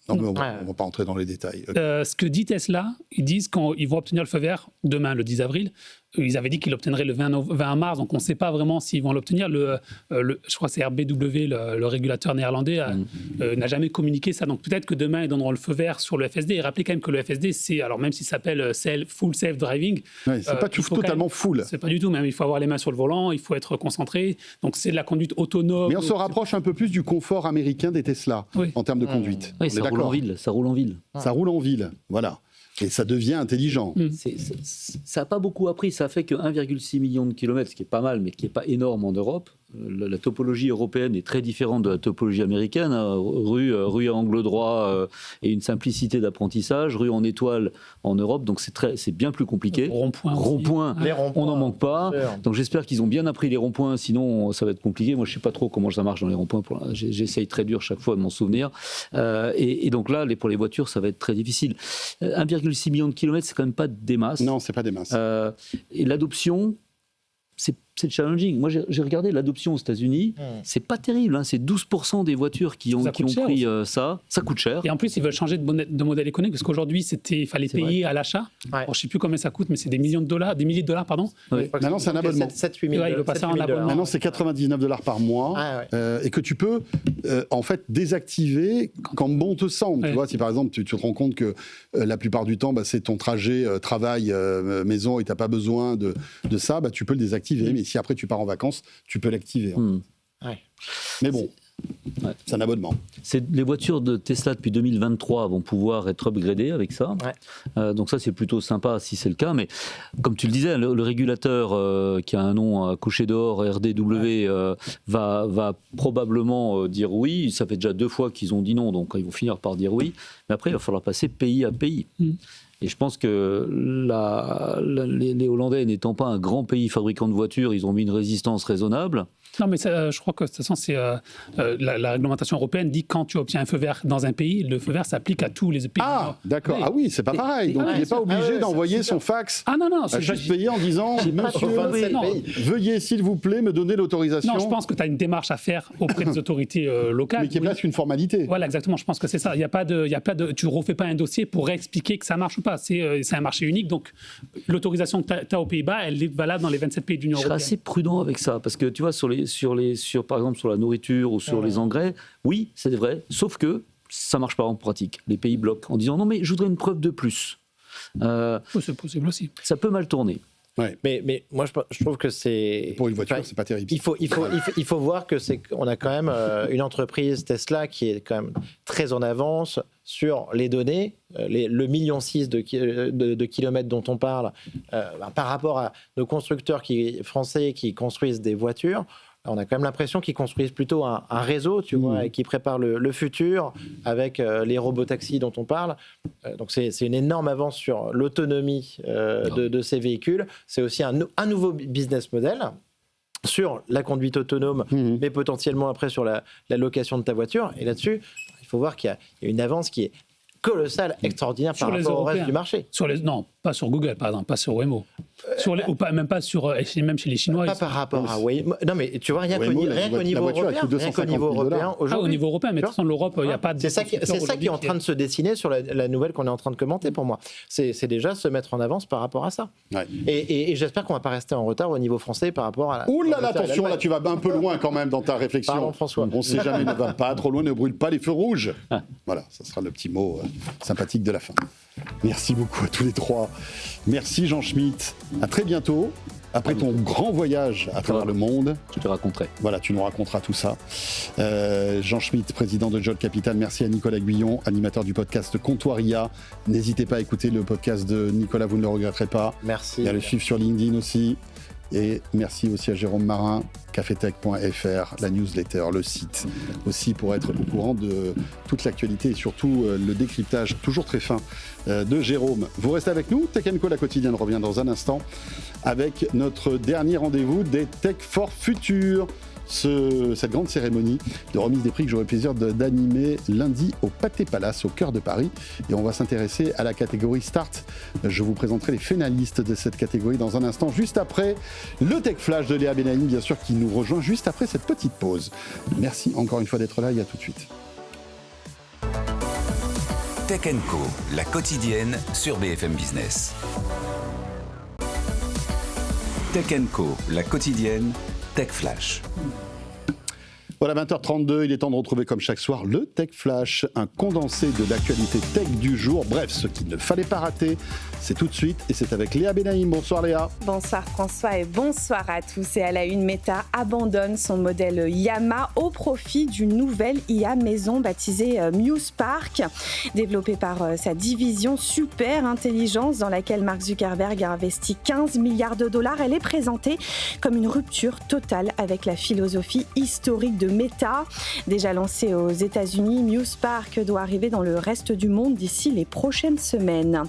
Non, mais on ne va pas entrer dans les détails. Ce que dit Tesla, ils disent qu'ils vont obtenir le feu vert demain, le 10 avril. Ils avaient dit qu'ils l'obtiendraient le 20 mars, donc on ne sait pas vraiment s'ils vont l'obtenir. Je crois que c'est RBW, le régulateur néerlandais, n'a jamais communiqué ça. Donc peut-être que demain, ils donneront le feu vert sur le FSD. Et rappelez quand même que le FSD, c'est, alors même s'il s'appelle Full Self Driving, c'est pas totalement full. C'est pas du tout, même il faut avoir les mains sur le volant, il faut être concentré. Donc c'est de la conduite autonome. Mais on se rapproche un peu plus du confort américain des Tesla en termes de conduite. Oui, ça roule en ville. Ça roule en ville, voilà. Et ça devient intelligent. Ça n'a pas beaucoup appris. Ça fait que 1,6 million de kilomètres, ce qui est pas mal, mais qui n'est pas énorme en Europe. La topologie européenne est très différente de la topologie américaine. Rue à angle droit et une simplicité d'apprentissage. Rue en étoile en Europe, donc c'est bien plus compliqué. Rond-point, on n'en manque pas. Donc j'espère qu'ils ont bien appris les ronds-points, sinon ça va être compliqué. Moi, je ne sais pas trop comment ça marche dans les ronds-points. J'essaye très dur chaque fois de m'en souvenir. Et donc là, pour les voitures, ça va être très difficile. 1,6 million de kilomètres, c'est quand même pas des masses. Non, c'est pas des masses. Et l'adoption, c'est challenging. Moi, j'ai regardé l'adoption aux États-Unis. C'est pas terrible. Hein. C'est 12% des voitures qui ont pris ça. Ça coûte cher. Et en plus, ils veulent changer de modèle économique parce qu'aujourd'hui, il fallait payer à l'achat. Je ne sais plus combien ça coûte, mais c'est des milliers de dollars. Pardon. Oui. Maintenant, c'est un abonnement. 7-8 000 il veut passer en abonnement. Maintenant, c'est $99 par mois et que tu peux en fait désactiver quand bon te semble. Tu vois, si par exemple, tu te rends compte que la plupart du temps, c'est ton trajet travail-maison et tu n'as pas besoin de ça, tu peux le désactiver. Mais si après tu pars en vacances, tu peux l'activer. Ouais. Mais bon. Ouais. C'est un abonnement. Les voitures de Tesla depuis 2023 vont pouvoir être upgradées avec ça. Ouais. Donc ça, c'est plutôt sympa si c'est le cas. Mais comme tu le disais, le régulateur qui a un nom à coucher dehors, RDW, va probablement dire oui. Ça fait déjà 2 fois qu'ils ont dit non, donc ils vont finir par dire oui. Mais après, il va falloir passer pays à pays. Et je pense que les Hollandais, n'étant pas un grand pays fabricant de voitures, ils ont mis une résistance raisonnable. Non, mais ça, je crois que de toute façon, la réglementation européenne dit que quand tu obtiens un feu vert dans un pays, le feu vert s'applique à tous les pays. Ah, d'accord. Ah oui, c'est pas pareil. Donc il n'est pas obligé d'envoyer son fax à chaque pays en disant « Monsieur, veuillez s'il vous plaît me donner l'autorisation ». Non, je pense que tu as une démarche à faire auprès des autorités locales. Mais qui est presque une formalité. Voilà, exactement. Je pense que c'est ça. Il y a pas de, tu ne refais pas un dossier pour expliquer que ça marche ou pas. C'est un marché unique. Donc l'autorisation que tu as aux Pays-Bas, elle est valable dans les 27 pays de l'Union européenne. Je serais assez prudent avec ça parce que tu vois, par exemple sur la nourriture ou sur les engrais, oui, c'est vrai, sauf que ça ne marche pas en pratique. Les pays bloquent en disant non, mais je voudrais une preuve de plus. C'est possible aussi. Ça peut mal tourner. Ouais. Mais moi, je trouve que c'est... Pour une voiture, c'est pas terrible. Il faut voir qu'on a quand même une entreprise, Tesla, qui est quand même très en avance sur les données, le 1,6 million de kilomètres dont on parle, par rapport à nos constructeurs français qui construisent des voitures. On a quand même l'impression qu'ils construisent plutôt un réseau, tu vois, et qui préparent le futur avec les robotaxis dont on parle. Donc c'est une énorme avance sur l'autonomie de ces véhicules. C'est aussi un nouveau business model sur la conduite autonome, mais potentiellement après sur la location de ta voiture. Et là-dessus, il faut voir qu'il y a une avance qui est colossale, extraordinaire par rapport au reste du marché. Non, pas sur Google, par exemple, pas sur Waymo. Même pas même chez les Chinois. Pas par rapport à Waymo. Non, mais tu vois, rien qu'au niveau européen, au niveau européen, mais de toute façon, l'Europe, il n'y a pas de... C'est ça qui est en train de se dessiner sur la nouvelle qu'on est en train de commenter pour moi. C'est déjà se mettre en avance par rapport à ça. Ouais. Et j'espère qu'on ne va pas rester en retard au niveau français par rapport à... Ouh là là, attention, là tu vas un peu loin quand même dans ta réflexion. Pardon, François. On ne sait jamais, ne va pas trop loin, ne brûle pas les feux rouges. Voilà, ça sera le petit mot sympathique de la fin. Merci beaucoup à tous les trois. Merci Jean Schmitt. À très bientôt. Après ton grand voyage à travers le monde. Je te raconterai. Voilà, tu nous raconteras tout ça. Jean Schmitt, président de Jot Capital. Merci à Nicolas Guyon, animateur du podcast Comptoiria. N'hésitez pas à écouter le podcast de Nicolas, vous ne le regretterez pas. Merci. Et à le suivre sur LinkedIn aussi. Et merci aussi à Jérôme Marin, cafetech.fr, la newsletter, le site aussi pour être au courant de toute l'actualité et surtout le décryptage toujours très fin de Jérôme. Vous restez avec nous, Tech & Co, la quotidienne revient dans un instant avec notre dernier rendez-vous des Tech for Future. Cette grande cérémonie de remise des prix que j'aurai plaisir d'animer lundi au Pâté Palace, au cœur de Paris. Et on va s'intéresser à la catégorie Start. Je vous présenterai les finalistes de cette catégorie dans un instant, juste après le Tech Flash de Léa Benaïm, bien sûr, qui nous rejoint juste après cette petite pause. Merci encore une fois d'être là et à tout de suite. Tech & Co, la quotidienne sur BFM Business. Tech & Co, la quotidienne, Tech Flash. Voilà, 20h32, il est temps de retrouver comme chaque soir le Tech Flash, un condensé de l'actualité tech du jour. Bref, ce qu'il ne fallait pas rater, c'est tout de suite et c'est avec Léa Benaïm. Bonsoir Léa. Bonsoir François et bonsoir à tous. Et à la une, Meta abandonne son modèle Llama au profit d'une nouvelle IA maison baptisée MuseSpark, développée par sa division Super Intelligence dans laquelle Mark Zuckerberg a investi 15 milliards de dollars. Elle est présentée comme une rupture totale avec la philosophie historique de Meta. Déjà lancée aux États-Unis, MuseSpark doit arriver dans le reste du monde d'ici les prochaines semaines.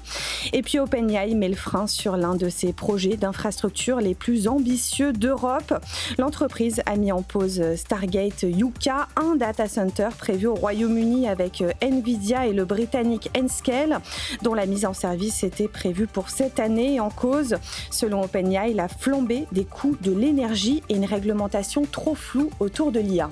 Et puis OpenAI met le frein sur l'un de ses projets d'infrastructure les plus ambitieux d'Europe. L'entreprise a mis en pause Stargate Yucca, un data center prévu au Royaume-Uni avec Nvidia et le britannique Nscale, dont la mise en service était prévue pour cette année. En cause, selon OpenAI, la flambée des coûts de l'énergie et une réglementation trop floue autour de l'IA.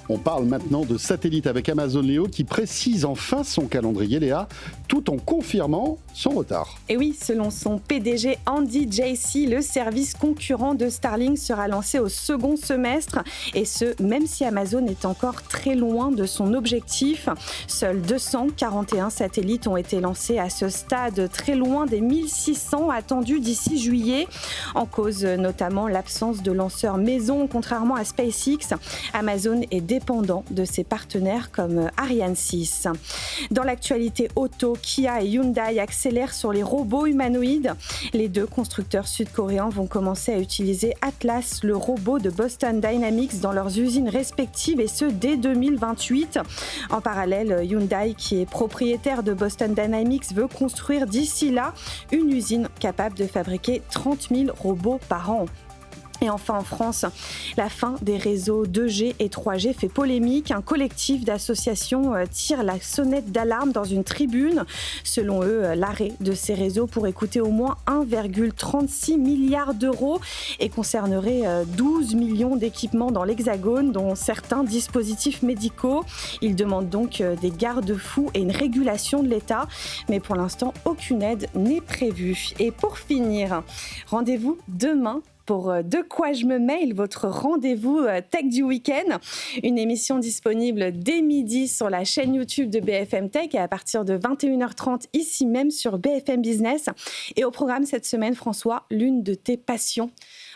On parle maintenant de satellite avec Amazon Leo qui précise enfin son calendrier, Léa, tout en confirmant son retard. Et oui, selon son PDG Andy Jassy, le service concurrent de Starlink sera lancé au second semestre, et ce, même si Amazon est encore très loin de son objectif. Seuls 241 satellites ont été lancés à ce stade, très loin des 1600 attendus d'ici juillet. En cause notamment l'absence de lanceurs maison, contrairement à SpaceX. Amazon Amazon est dépendant de ses partenaires comme Ariane 6. Dans l'actualité auto, Kia et Hyundai accélèrent sur les robots humanoïdes. Les deux constructeurs sud-coréens vont commencer à utiliser Atlas, le robot de Boston Dynamics, dans leurs usines respectives, et ce dès 2028. En parallèle, Hyundai, qui est propriétaire de Boston Dynamics, veut construire d'ici là une usine capable de fabriquer 30 000 robots par an. Et enfin en France, la fin des réseaux 2G et 3G fait polémique. Un collectif d'associations tire la sonnette d'alarme dans une tribune. Selon eux, l'arrêt de ces réseaux pourrait coûter au moins 1,36 milliard d'euros et concernerait 12 millions d'équipements dans l'Hexagone, dont certains dispositifs médicaux. Ils demandent donc des garde-fous et une régulation de l'État. Mais pour l'instant, aucune aide n'est prévue. Et pour finir, rendez-vous demain pour De quoi je me mail, votre rendez-vous tech du week-end. Une émission disponible dès midi sur la chaîne YouTube de BFM Tech et à partir de 21h30 ici même sur BFM Business. Et au programme cette semaine, François, l'une de tes passions.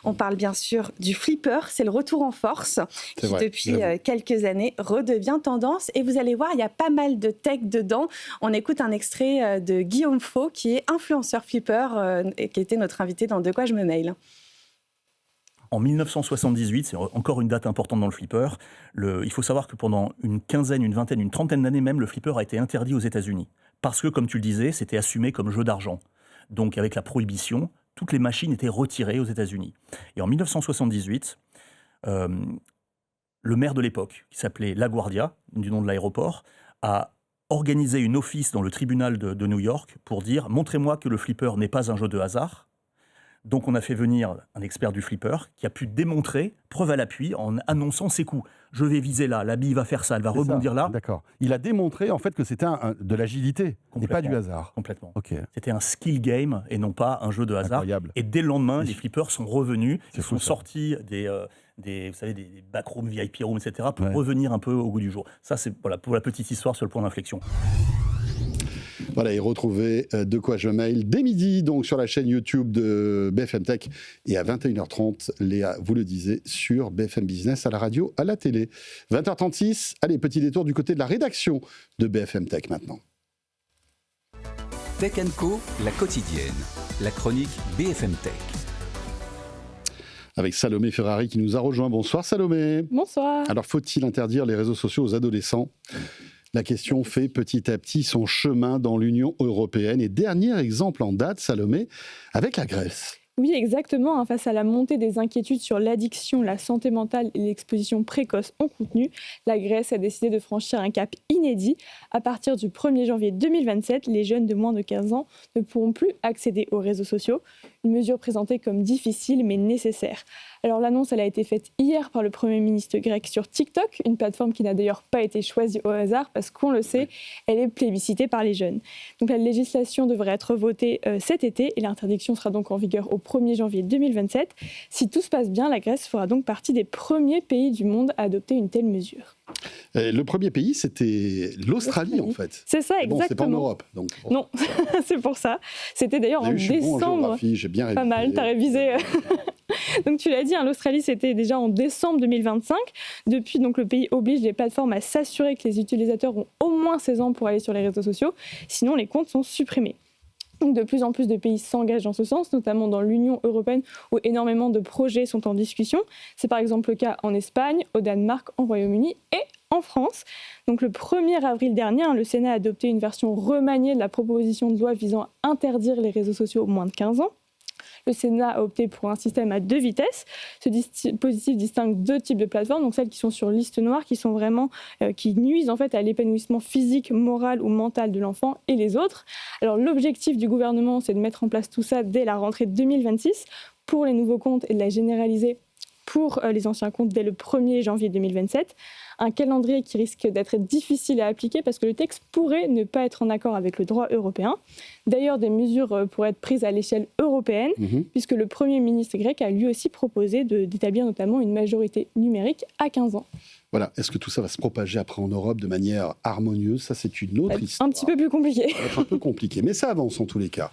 On parle bien sûr du flipper, c'est le retour en force qui depuis quelques années redevient tendance. Et vous allez voir, il y a pas mal de tech dedans. On écoute un extrait de Guillaume Faux qui est influenceur flipper et qui était notre invité dans De quoi je me mail. En 1978, c'est encore une date importante dans le flipper, il faut savoir que pendant une quinzaine, une vingtaine, une trentaine d'années même, le flipper a été interdit aux États-Unis. Parce que, comme tu le disais, c'était assumé comme jeu d'argent. Donc avec la prohibition, toutes les machines étaient retirées aux États-Unis. Et en 1978, le maire de l'époque, qui s'appelait LaGuardia, du nom de l'aéroport, a organisé une office dans le tribunal de New York pour dire « Montrez-moi que le flipper n'est pas un jeu de hasard ». Donc on a fait venir un expert du flipper qui a pu démontrer, preuve à l'appui, en annonçant ses coups. Je vais viser là, la bille va faire ça, elle va rebondir là. D'accord. Il a démontré en fait que c'était de l'agilité et pas du hasard. Complètement. Okay. C'était un skill game et non pas un jeu de hasard. Incroyable. Et dès le lendemain, les flippers sont revenus, ils sont sortis des backrooms, VIP rooms, etc. pour revenir un peu au goût du jour. Ça, c'est pour la petite histoire sur le point d'inflexion. Voilà, et retrouvez De quoi je mail dès midi, donc sur la chaîne YouTube de BFM Tech, et à 21h30, Léa, vous le disiez, sur BFM Business, à la radio, à la télé. 20h36, allez, petit détour du côté de la rédaction de BFM Tech maintenant. Tech & Co, la quotidienne, la chronique BFM Tech. Avec Salomé Ferrari qui nous a rejoint. Bonsoir Salomé. Bonsoir. Alors, faut-il interdire les réseaux sociaux aux adolescents ? La question fait petit à petit son chemin dans l'Union européenne. Et dernier exemple en date, Salomé, avec la Grèce. Oui, exactement. Face à la montée des inquiétudes sur l'addiction, la santé mentale et l'exposition précoce en contenu, la Grèce a décidé de franchir un cap inédit. À partir du 1er janvier 2027, les jeunes de moins de 15 ans ne pourront plus accéder aux réseaux sociaux. Une mesure présentée comme difficile mais nécessaire. Alors l'annonce, elle a été faite hier par le Premier ministre grec sur TikTok, une plateforme qui n'a d'ailleurs pas été choisie au hasard parce qu'on le sait, elle est plébiscitée par les jeunes. Donc la législation devrait être votée cet été et l'interdiction sera donc en vigueur au 1er janvier 2027. Si tout se passe bien, la Grèce fera donc partie des premiers pays du monde à adopter une telle mesure. Le premier pays, c'était l'Australie, en fait. C'est ça, exactement. Bon, c'est pas en Europe. Donc, bon. Non, c'est pour ça. C'était d'ailleurs en décembre. J'ai bien révisé. Pas mal, t'as révisé. Donc tu l'as dit, l'Australie, c'était déjà en décembre 2025. Depuis, donc, le pays oblige les plateformes à s'assurer que les utilisateurs ont au moins 16 ans pour aller sur les réseaux sociaux. Sinon, les comptes sont supprimés. Donc, de plus en plus de pays s'engagent dans ce sens, notamment dans l'Union européenne où énormément de projets sont en discussion. C'est par exemple le cas en Espagne, au Danemark, au Royaume-Uni et en France. Donc, le 1er avril dernier, le Sénat a adopté une version remaniée de la proposition de loi visant à interdire les réseaux sociaux aux moins de 15 ans. Le Sénat a opté pour un système à 2 vitesses. Ce dispositif distingue 2 types de plateformes, donc celles qui sont sur liste noire, qui sont vraiment qui nuisent en fait à l'épanouissement physique, moral ou mental de l'enfant, et les autres. Alors l'objectif du gouvernement, c'est de mettre en place tout ça dès la rentrée 2026 pour les nouveaux comptes et de la généraliser pour les anciens comptes dès le 1er janvier 2027. Un calendrier qui risque d'être difficile à appliquer parce que le texte pourrait ne pas être en accord avec le droit européen. D'ailleurs, des mesures pourraient être prises à l'échelle européenne, puisque le Premier ministre grec a lui aussi proposé d'établir notamment une majorité numérique à 15 ans. Voilà. Est-ce que tout ça va se propager après en Europe de manière harmonieuse? Ça, c'est une autre histoire. Un petit peu plus compliqué. Ça va être un peu compliqué, mais ça avance en tous les cas.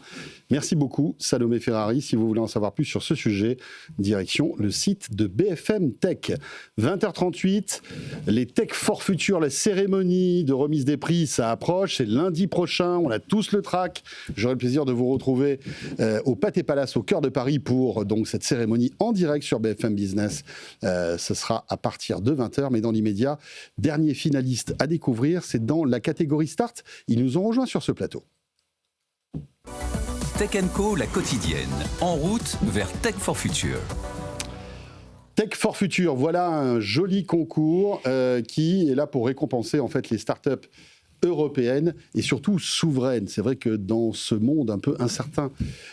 Merci beaucoup, Salomé Ferrari. Si vous voulez en savoir plus sur ce sujet, direction le site de BFM Tech. 20h38, les Tech for Future, la cérémonie de remise des prix, ça approche. C'est lundi prochain, on a tous le track. J'aurai le plaisir de vous retrouver au Pâté Palace, au cœur de Paris, pour donc cette cérémonie en direct sur BFM Business. Ce sera à partir de 20h, mais dans l'immédiat, dernier finaliste à découvrir, c'est dans la catégorie Start. Ils nous ont rejoints sur ce plateau. Tech Co, la quotidienne, en route vers Tech for Future. Tech for Future, voilà un joli concours qui est là pour récompenser en fait les startups européenne et surtout souveraine. C'est vrai que dans ce monde un peu incertain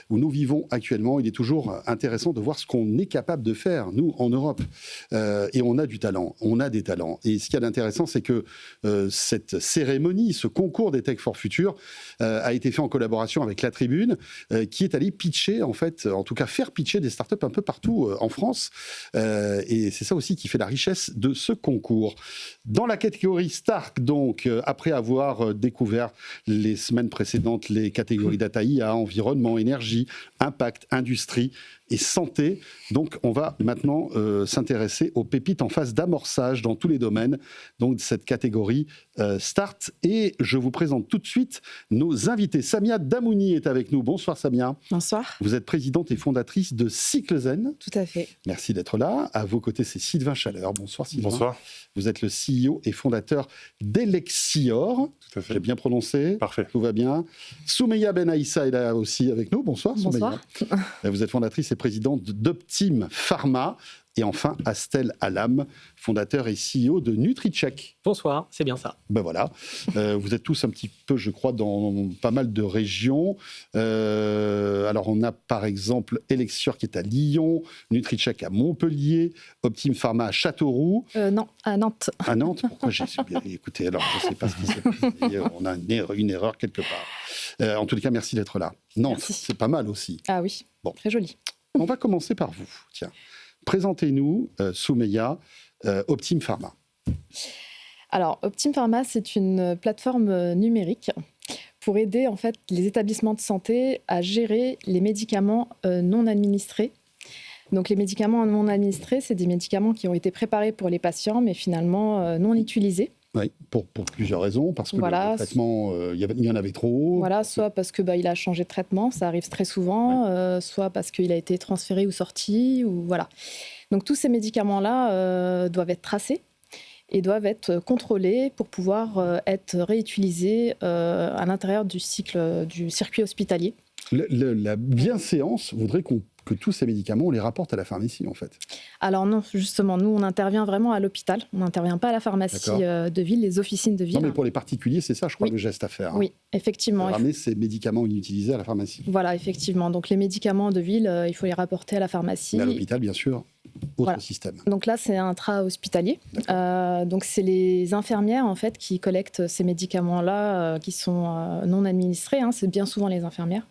où nous vivons actuellement, il est toujours intéressant de voir ce qu'on est capable de faire, nous, en Europe. Et on a du talent, on a des talents. Et ce qu'il y a d'intéressant, c'est que cette cérémonie, ce concours des Tech for Future, a été fait en collaboration avec La Tribune, qui est allé pitcher, en fait, en tout cas faire pitcher des startups un peu partout en France. Et c'est ça aussi qui fait la richesse de ce concours. Dans la catégorie Stark, donc, après avoir découvert les semaines précédentes les catégories data IA, environnement, énergie, impact, industrie et santé. Donc, on va maintenant s'intéresser aux pépites en phase d'amorçage dans tous les domaines, donc cette catégorie Start. Et je vous présente tout de suite nos invités. Samia Damouni est avec nous. Bonsoir Samia. Bonsoir. Vous êtes présidente et fondatrice de CycleZen. Tout à fait. Merci d'être là. À vos côtés, c'est Sylvain Chaleur. Bonsoir Sylvain. Bonsoir. Vous êtes le CEO et fondateur d'Elexior. Tout à fait. J'ai bien prononcé. Parfait. Tout va bien. Soumeya Ben Aïssa est là aussi avec nous. Bonsoir. Bonsoir. Soumeya. Vous êtes fondatrice et présidente d'Optim Pharma. Et enfin, Astel Alam, fondateur et CEO de NutriCheck. Bonsoir, c'est bien ça. Ben voilà. Vous êtes tous un petit peu, je crois, dans pas mal de régions. Alors, on a par exemple Elexior qui est à Lyon, NutriCheck à Montpellier, Optim Pharma à Châteauroux. Non, à Nantes. À Nantes? Pourquoi j'ai bien écouté? Alors, je ne sais pas ce qui s'est passé. On a une erreur quelque part. En tous les cas, merci d'être là. Nantes, c'est pas mal aussi. Ah oui, bon. Très joli. On va commencer par vous. Tiens. Présentez-nous, Soumeya, Optim Pharma. Alors, Optim Pharma, c'est une plateforme numérique pour aider en fait les établissements de santé à gérer les médicaments non administrés. Donc, les médicaments non administrés, c'est des médicaments qui ont été préparés pour les patients, mais finalement non utilisés. Oui, pour plusieurs raisons, parce que voilà, le traitement, il y en avait trop. Voilà, soit parce que il a changé de traitement, ça arrive très souvent, soit parce qu'il a été transféré ou sorti, ou voilà. Donc tous ces médicaments-là doivent être tracés et doivent être contrôlés pour pouvoir être réutilisés à l'intérieur du circuit hospitalier. La bienséance voudrait que tous ces médicaments, on les rapporte à la pharmacie, en fait. Alors non, justement, nous, on intervient vraiment à l'hôpital. On n'intervient pas à la pharmacie de ville, les officines de ville. Non, mais pour les particuliers, c'est ça, je crois, le geste à faire. Oui, effectivement. Ramener ces médicaments inutilisés à la pharmacie. Voilà, effectivement. Donc les médicaments de ville, il faut les rapporter à la pharmacie. Mais à l'hôpital, bien sûr, autre système. Donc là, c'est un intra-hospitalier. Donc c'est les infirmières, en fait, qui collectent ces médicaments-là qui sont non administrés. C'est bien souvent les infirmières.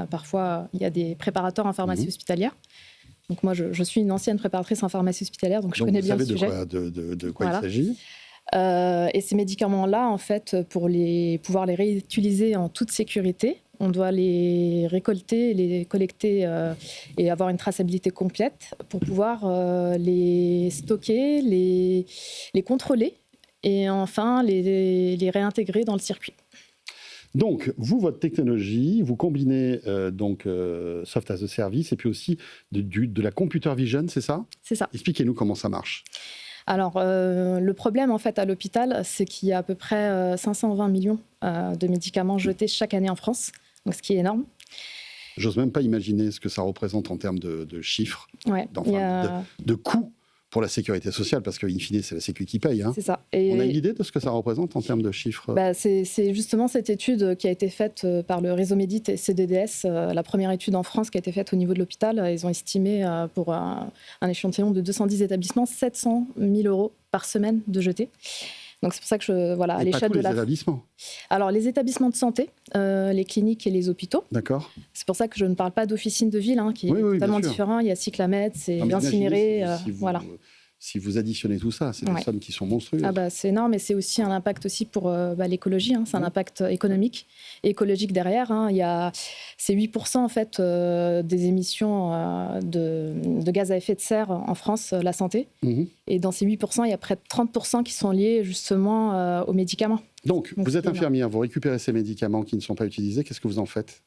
Parfois, il y a des préparateurs en pharmacie hospitalière. Donc moi, je suis une ancienne préparatrice en pharmacie hospitalière, donc je connais bien le sujet. De quoi il s'agit. Et ces médicaments-là, en fait, pour pouvoir les réutiliser en toute sécurité, on doit les récolter, les collecter et avoir une traçabilité complète pour pouvoir les stocker, les contrôler et enfin les réintégrer dans le circuit. Donc, vous, votre technologie, vous combinez Soft as a Service et puis aussi de la computer vision, c'est ça? C'est ça. Expliquez-nous comment ça marche. Alors, le problème, en fait, à l'hôpital, c'est qu'il y a à peu près 520 millions de médicaments jetés chaque année en France, donc ce qui est énorme. J'ose même pas imaginer ce que ça représente en termes de chiffres, de coûts pour la sécurité sociale, parce qu'in fine, c'est la Sécu qui paye. C'est ça. Et on a une idée de ce que ça représente en termes de chiffres? C'est justement cette étude qui a été faite par le réseau Médit et CDDS, la première étude en France qui a été faite au niveau de l'hôpital. Ils ont estimé pour un échantillon de 210 établissements 700 000 € par semaine de jetés. Donc c'est pour ça que à l'échelle de la. Établissements. Alors les établissements de santé, les cliniques et les hôpitaux. D'accord. C'est pour ça que je ne parle pas d'officine de ville, qui est totalement différent. Il y a Cyclamed, c'est incinéré, voilà. si vous additionnez tout ça, c'est des sommes qui sont monstrueuses. Ah bah, c'est énorme, et c'est aussi un impact aussi pour l'écologie. C'est un impact économique et écologique derrière. C'est 8% en fait des émissions de gaz à effet de serre en France, la santé. Et dans ces 8%, il y a près de 30% qui sont liés justement aux médicaments. Donc vous êtes infirmière, vous récupérez ces médicaments qui ne sont pas utilisés. Qu'est-ce que vous en faites ?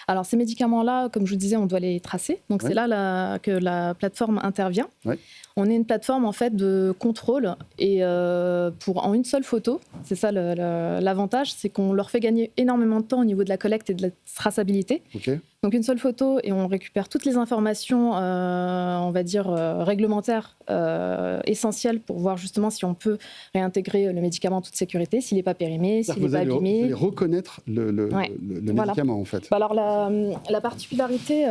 Alors ces médicaments-là, comme je vous disais, on doit les tracer. Donc c'est là que la plateforme intervient. On est une plateforme en fait de contrôle et en une seule photo. C'est ça l'avantage, c'est qu'on leur fait gagner énormément de temps au niveau de la collecte et de la traçabilité. Donc une seule photo et on récupère toutes les informations, on va dire réglementaires essentielles pour voir justement si on peut réintégrer le médicament en toute sécurité, s'il n'est pas périmé, s'il n'est pas abîmé. Vous allez reconnaître le médicament en fait. Alors la particularité,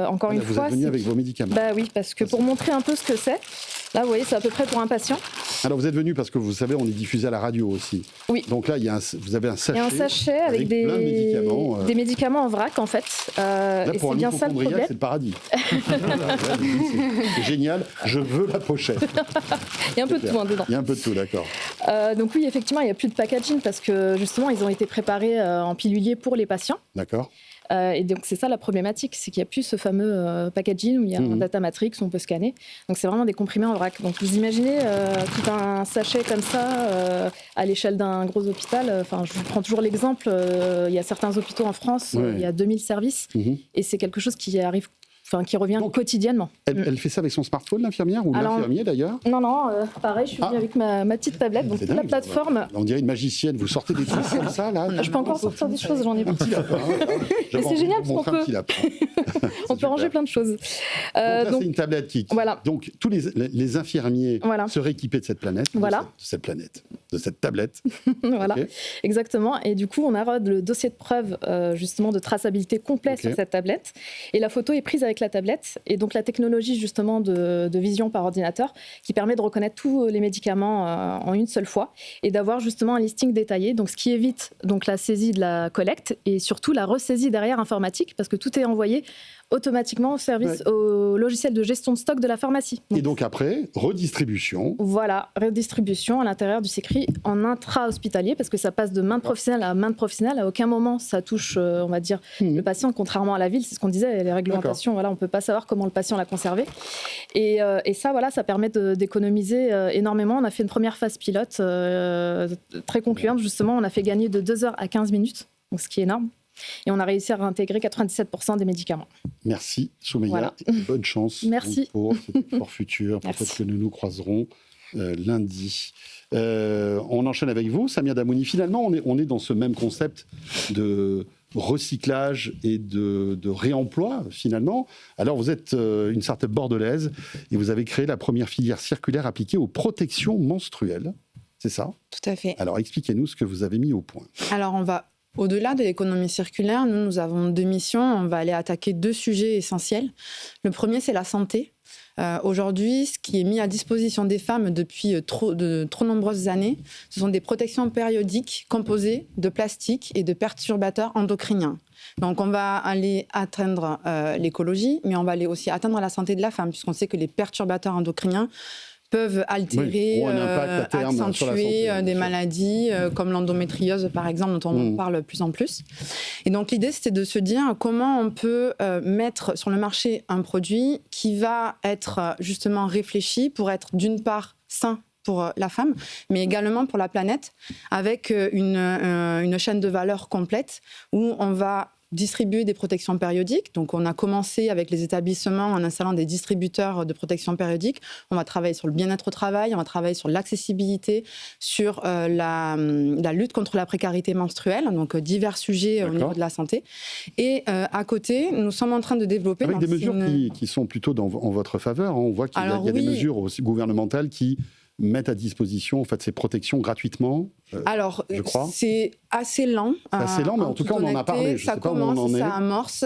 encore une fois, vous êtes venu avec vos médicaments. Oui, parce que pour montrer un peu ce que c'est, là vous voyez, c'est à peu près pour un patient. Alors vous êtes venu parce que vous savez, on est diffusé à la radio aussi. Oui. Donc là, vous avez un sachet. Il y a un sachet avec plein de médicaments. Des médicaments en vrac en fait. Là, et pour c'est bien ça le problème. C'est le paradis. C'est génial. Je veux la pochette. Il y a un peu de tout dedans. Il y a un peu de tout, d'accord. Donc oui, effectivement, il n'y a plus de packaging parce que justement, ils ont été préparés en pilulier pour les patients. D'accord. Et donc c'est ça la problématique, c'est qu'il n'y a plus ce fameux packaging où il y a un data matrix où on peut scanner. Donc c'est vraiment des comprimés en vrac. Donc vous imaginez tout un sachet comme ça à l'échelle d'un gros hôpital. Je vous prends toujours l'exemple, il y a certains hôpitaux en France, il y a 2000 services et c'est quelque chose qui arrive. Qui revient quotidiennement. Elle fait ça avec son smartphone, l'infirmière, ou l'infirmier d'ailleurs ? Non, pareil, je suis venue avec ma petite tablette, donc toute la plateforme. On dirait une magicienne, vous sortez des trucs comme ça, là. Je peux encore sortir des choses, j'en ai pas. Mais c'est génial parce qu'on peut... on peut ranger plein de choses. Donc là, c'est une tablette qui... Voilà. Donc tous les infirmiers seraient équipés de cette planète, de cette tablette. Voilà, exactement. Et du coup, on a le dossier de preuve, justement, de traçabilité complet sur cette tablette. Et la photo est prise avec la tablette et donc la technologie justement de vision par ordinateur qui permet de reconnaître tous les médicaments en une seule fois et d'avoir justement un listing détaillé, donc ce qui évite donc la saisie de la collecte et surtout la ressaisie derrière informatique parce que tout est envoyé automatiquement au service, au logiciel de gestion de stock de la pharmacie. Et donc après, redistribution. Voilà, redistribution à l'intérieur du CECRI en intra-hospitalier, parce que ça passe de main de professionnel à main de professionnel. À aucun moment, ça touche, on va dire, le patient, contrairement à la ville. C'est ce qu'on disait, les réglementations, on ne peut pas savoir comment le patient l'a conservé. Et ça, ça permet d'économiser énormément. On a fait une première phase pilote très concluante, justement. On a fait gagner de 2 heures à 15 minutes, donc ce qui est énorme. Et on a réussi à réintégrer 97% des médicaments. Merci Soumeya, et bonne chance pour cet effort futur. Peut-être que nous nous croiserons lundi. On enchaîne avec vous, Samia Damouni. Finalement, on est dans ce même concept de recyclage et de réemploi, finalement. Alors, vous êtes une start-up bordelaise et vous avez créé la première filière circulaire appliquée aux protections menstruelles. C'est ça ? Tout à fait. Alors, expliquez-nous ce que vous avez mis au point. Alors, on va... Au-delà de l'économie circulaire, nous avons 2 missions. On va aller attaquer 2 sujets essentiels. Le premier, c'est la santé. Aujourd'hui, ce qui est mis à disposition des femmes depuis de trop nombreuses années, ce sont des protections périodiques composées de plastique et de perturbateurs endocriniens. Donc, on va aller atteindre l'écologie, mais on va aller aussi atteindre la santé de la femme, puisqu'on sait que les perturbateurs endocriniens peuvent altérer, accentuer des maladies comme l'endométriose, par exemple, dont on parle de plus en plus. Et donc, l'idée, c'était de se dire comment on peut mettre sur le marché un produit qui va être justement réfléchi pour être, d'une part, sain pour la femme, mais également pour la planète, avec une chaîne de valeur complète où on va distribuer des protections périodiques. Donc, on a commencé avec les établissements en installant des distributeurs de protections périodiques. On va travailler sur le bien-être au travail, on va travailler sur l'accessibilité, sur la lutte contre la précarité menstruelle, donc divers sujets au niveau de la santé. Et à côté, nous sommes en train de développer... Avec des mesures qui sont plutôt en votre faveur. On voit qu'il y a des mesures aussi gouvernementales qui mettent à disposition en fait, ces protections gratuitement. Alors, je crois. c'est assez lent. C'est assez lent, mais en tout cas, on en a parlé. Je ça sais pas où on en est.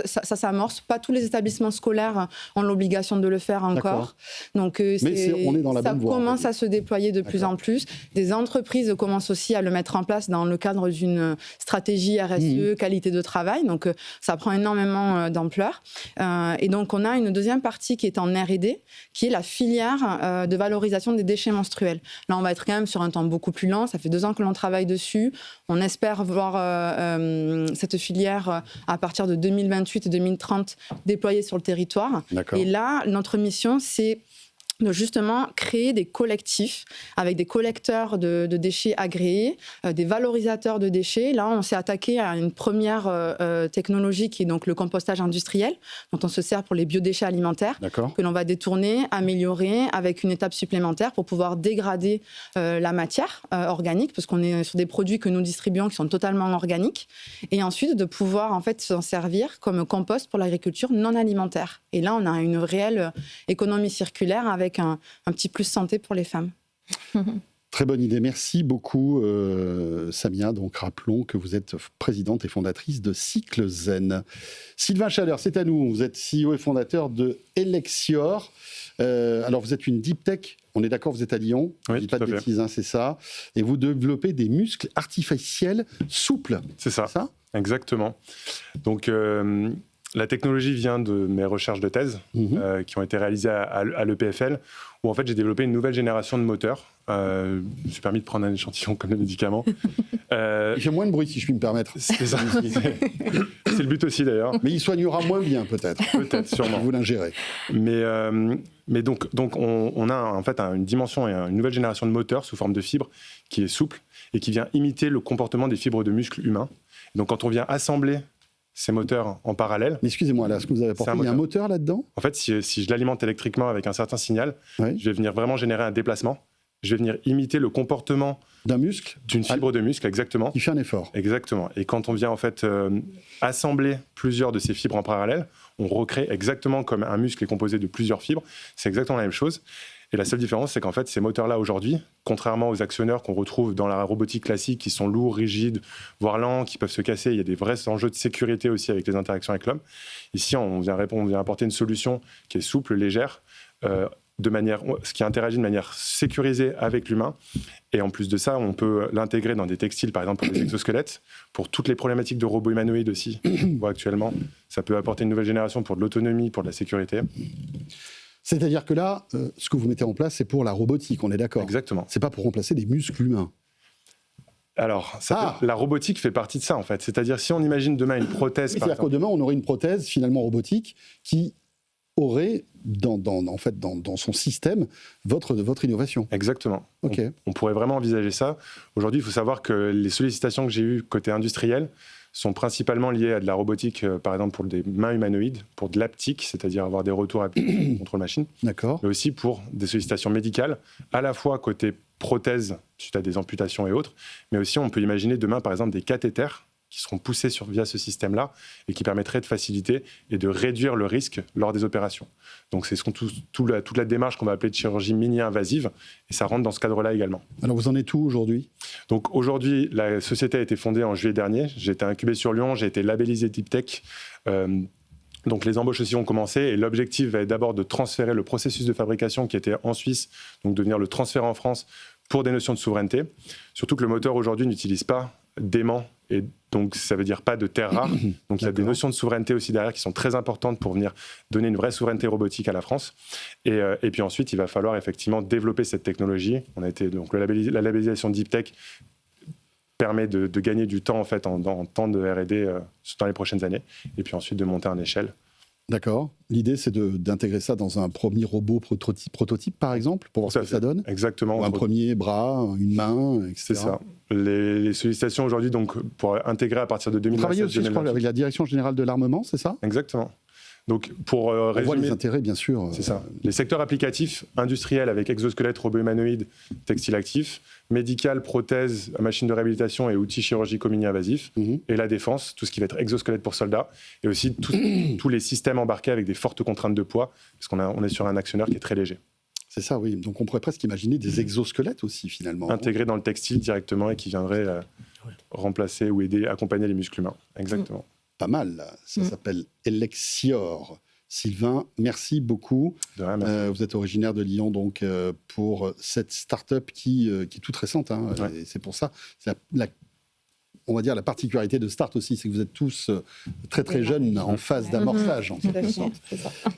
Ça s'amorce. Pas tous les établissements scolaires ont l'obligation de le faire encore. Donc, on est dans la bonne voie. Ça commence à se déployer de plus en plus. Des entreprises commencent aussi à le mettre en place dans le cadre d'une stratégie RSE, qualité de travail. Donc, ça prend énormément d'ampleur. Et donc, on a une deuxième partie qui est en R&D, qui est la filière de valorisation des déchets menstruels. Là, on va être quand même sur un temps beaucoup plus lent. Ça fait 2 ans que l'on travaille dessus. On espère voir cette filière à partir de 2028 et 2030 déployée sur le territoire. Et là, notre mission, c'est de justement créer des collectifs avec des collecteurs de déchets agréés, des valorisateurs de déchets. Là, on s'est attaqué à une première technologie qui est donc le compostage industriel, dont on se sert pour les biodéchets alimentaires, que l'on va détourner, améliorer avec une étape supplémentaire pour pouvoir dégrader la matière organique, parce qu'on est sur des produits que nous distribuons qui sont totalement organiques, et ensuite de pouvoir en fait s'en servir comme compost pour l'agriculture non alimentaire. Et là, on a une réelle économie circulaire avec un petit plus santé pour les femmes. Très bonne idée. Merci beaucoup, Samia. Donc, rappelons que vous êtes présidente et fondatrice de Cycle Zen. Sylvain Schaller, c'est à nous. Vous êtes CEO et fondateur de Elexior. Alors, vous êtes une deep tech. On est d'accord, vous êtes à Lyon. Je ne dis pas de bêtises, c'est ça. Et vous développez des muscles artificiels souples. C'est ça. Exactement. Donc, la technologie vient de mes recherches de thèse qui ont été réalisées à l'EPFL, où en fait j'ai développé une nouvelle génération de moteurs. Je me suis permis de prendre un échantillon comme le médicament. Il fait moins de bruit, si je puis me permettre. C'est le but aussi d'ailleurs. Mais il soignera moins bien peut-être. Peut-être, sûrement. Vous l'ingérez. Mais donc on a en fait une dimension et une nouvelle génération de moteurs sous forme de fibres qui est souple et qui vient imiter le comportement des fibres de muscles humains. Donc quand on vient assembler ces moteurs en parallèle. Mais excusez-moi, là, ce que vous avez apporté, il y a un moteur là-dedans ? En fait, si je l'alimente électriquement avec un certain signal, je vais venir vraiment générer un déplacement. Je vais venir imiter le comportement d'un muscle, d'une fibre de muscle, exactement. Qui fait un effort. Exactement. Et quand on vient en fait assembler plusieurs de ces fibres en parallèle, on recrée exactement comme un muscle est composé de plusieurs fibres. C'est exactement la même chose. Et la seule différence, c'est qu'en fait, ces moteurs-là, aujourd'hui, contrairement aux actionneurs qu'on retrouve dans la robotique classique, qui sont lourds, rigides, voire lents, qui peuvent se casser, il y a des vrais enjeux de sécurité aussi avec les interactions avec l'homme. Ici, on vient apporter une solution qui est souple, légère, ce qui interagit de manière sécurisée avec l'humain. Et en plus de ça, on peut l'intégrer dans des textiles, par exemple pour des exosquelettes, pour toutes les problématiques de robots humanoïdes aussi. Actuellement, ça peut apporter une nouvelle génération pour de l'autonomie, pour de la sécurité. C'est-à-dire que là, ce que vous mettez en place, c'est pour la robotique, on est d'accord ? Exactement. C'est pas pour remplacer des muscles humains. Alors, la robotique fait partie de ça, en fait. C'est-à-dire, si on imagine demain une prothèse... C'est-à-dire que demain, on aurait une prothèse, finalement, robotique, qui aurait, dans son système, votre innovation. Exactement. Okay. On pourrait vraiment envisager ça. Aujourd'hui, il faut savoir que les sollicitations que j'ai eues côté industriel sont principalement liées à de la robotique, par exemple pour des mains humanoïdes, pour de l'haptique, c'est-à-dire avoir des retours haptiques contrôle machine, mais aussi pour des sollicitations médicales, à la fois côté prothèse, suite à des amputations et autres, mais aussi on peut imaginer demain, par exemple, des cathéters qui seront poussés via ce système-là et qui permettraient de faciliter et de réduire le risque lors des opérations. Donc c'est toute la démarche qu'on va appeler de chirurgie mini-invasive, et ça rentre dans ce cadre-là également. Alors vous en êtes où aujourd'hui ? Donc aujourd'hui, la société a été fondée en juillet dernier. J'ai été incubé sur Lyon, j'ai été labellisé Deep Tech. Donc les embauches aussi ont commencé, et l'objectif va être d'abord de transférer le processus de fabrication qui était en Suisse, donc de venir le transférer en France pour des notions de souveraineté. Surtout que le moteur aujourd'hui n'utilise pas d'aimant, et donc ça veut dire pas de terres rares. Donc il y a des notions de souveraineté aussi derrière qui sont très importantes pour venir donner une vraie souveraineté robotique à la France. Et puis ensuite, il va falloir effectivement développer cette technologie. Donc la labellisation Deep Tech permet de gagner du temps en fait en temps de R&D dans les prochaines années, et puis ensuite de monter en échelle. D'accord. L'idée, c'est d'intégrer ça dans un premier robot prototype, par exemple, pour voir ce que ça donne. Exactement. Ou un premier bras, une main, etc. C'est ça. Les sollicitations aujourd'hui, donc, pour intégrer à partir de 2027. Vous travaillez aussi, je crois, avec la Direction Générale de l'Armement, c'est ça ? Exactement. Donc, pour résumer, on voit les intérêts, bien sûr. C'est ça. Les secteurs applicatifs, industriels avec exosquelettes, robots humanoïdes, textiles actifs, médical, prothèses, machines de réhabilitation et outils chirurgicaux mini-invasifs, et la défense, tout ce qui va être exosquelette pour soldats, et aussi tous les systèmes embarqués avec des fortes contraintes de poids, parce qu'on est sur un actionneur qui est très léger. C'est ça, oui. Donc on pourrait presque imaginer des exosquelettes aussi, finalement. Intégrés dans le textile directement et qui viendraient remplacer ou aider, accompagner les muscles humains. Exactement. Pas mal, là. Ça s'appelle Elexior. Sylvain, merci beaucoup. De rien, merci. Vous êtes originaire de Lyon, donc, pour cette start-up qui est toute récente. Hein, et c'est pour ça. C'est on va dire la particularité de Start aussi, c'est que vous êtes tous très très jeunes en phase d'amorçage. En quelque sorte.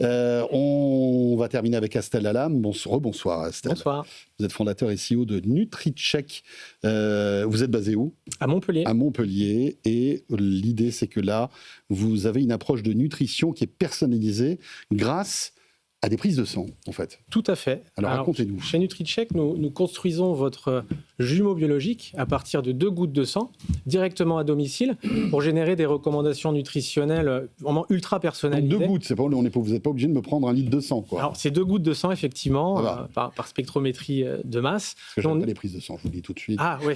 On va terminer avec Astel Alam. Bonsoir Astel. Bonsoir. Vous êtes fondateur et CEO de NutriCheck. Vous êtes basé où ? À Montpellier. À Montpellier. Et l'idée, c'est que là, vous avez une approche de nutrition qui est personnalisée grâce à des prises de sang, en fait. Tout à fait. Alors racontez-nous. Chez NutriCheck, nous construisons votre jumeau biologique à partir de 2 gouttes de sang directement à domicile pour générer des recommandations nutritionnelles vraiment ultra personnalisées. Donc 2 gouttes, vous n'êtes pas obligé de me prendre 1 litre de sang, quoi. Alors, c'est 2 gouttes de sang, effectivement, par spectrométrie de masse. Parce que j'aime pas les prises de sang, je vous le dis tout de suite. Ah oui,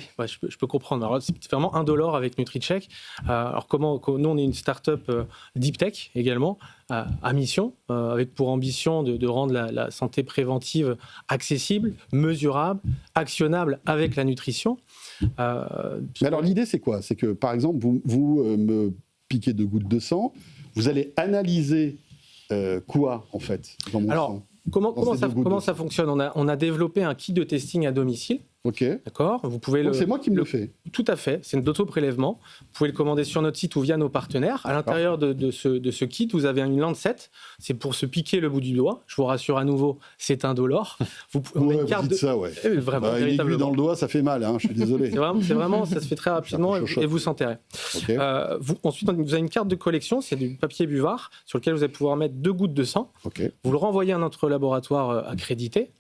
je peux comprendre. Alors, c'est vraiment indolore avec NutriCheck. Alors, nous, on est une start-up deep tech également, à mission, avec pour ambition de rendre la santé préventive accessible, mesurable, actionnable avec la nutrition. Mais alors l'idée c'est quoi ? C'est que par exemple vous me piquez 2 gouttes de sang, vous allez analyser quoi en fait dans mon sang ? Comment ça fonctionne ? On a développé un kit de testing à domicile. Ok. D'accord. Vous pouvez Donc c'est moi qui me le fais. Tout à fait. C'est d'auto-prélèvement. Vous pouvez le commander sur notre site ou via nos partenaires. À l'intérieur de ce kit, vous avez une lancet. C'est pour se piquer le bout du doigt. Je vous rassure à nouveau, c'est indolore. Vous dites ça, ouais. Vraiment, une aiguille dans le doigt, ça fait mal. Hein, je suis désolé. c'est vraiment, ça se fait très rapidement et vous sentirez. Okay. Ensuite, vous avez une carte de collection. C'est du papier buvard sur lequel vous allez pouvoir mettre 2 gouttes de sang. Okay. Vous le renvoyez à notre laboratoire accrédité,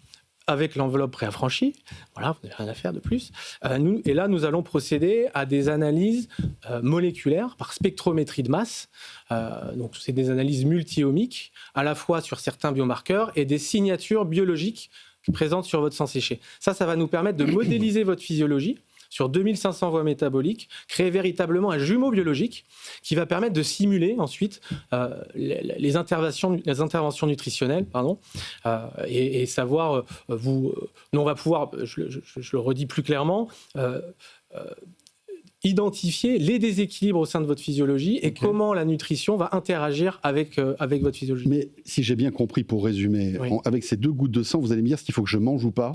avec l'enveloppe préaffranchie. Voilà, vous n'avez rien à faire de plus. Et là, nous allons procéder à des analyses moléculaires par spectrométrie de masse. Donc, c'est des analyses multi-omiques, à la fois sur certains biomarqueurs et des signatures biologiques présentes sur votre sang séché. Ça va nous permettre de modéliser votre physiologie sur 2500 voies métaboliques, créer véritablement un jumeau biologique qui va permettre de simuler ensuite les interventions nutritionnelles, et savoir, nous on va pouvoir, je le redis plus clairement, identifier les déséquilibres au sein de votre physiologie et comment la nutrition va interagir avec votre physiologie. Mais si j'ai bien compris, pour résumer, avec ces 2 gouttes de sang, vous allez me dire s'il faut que je mange ou pas ?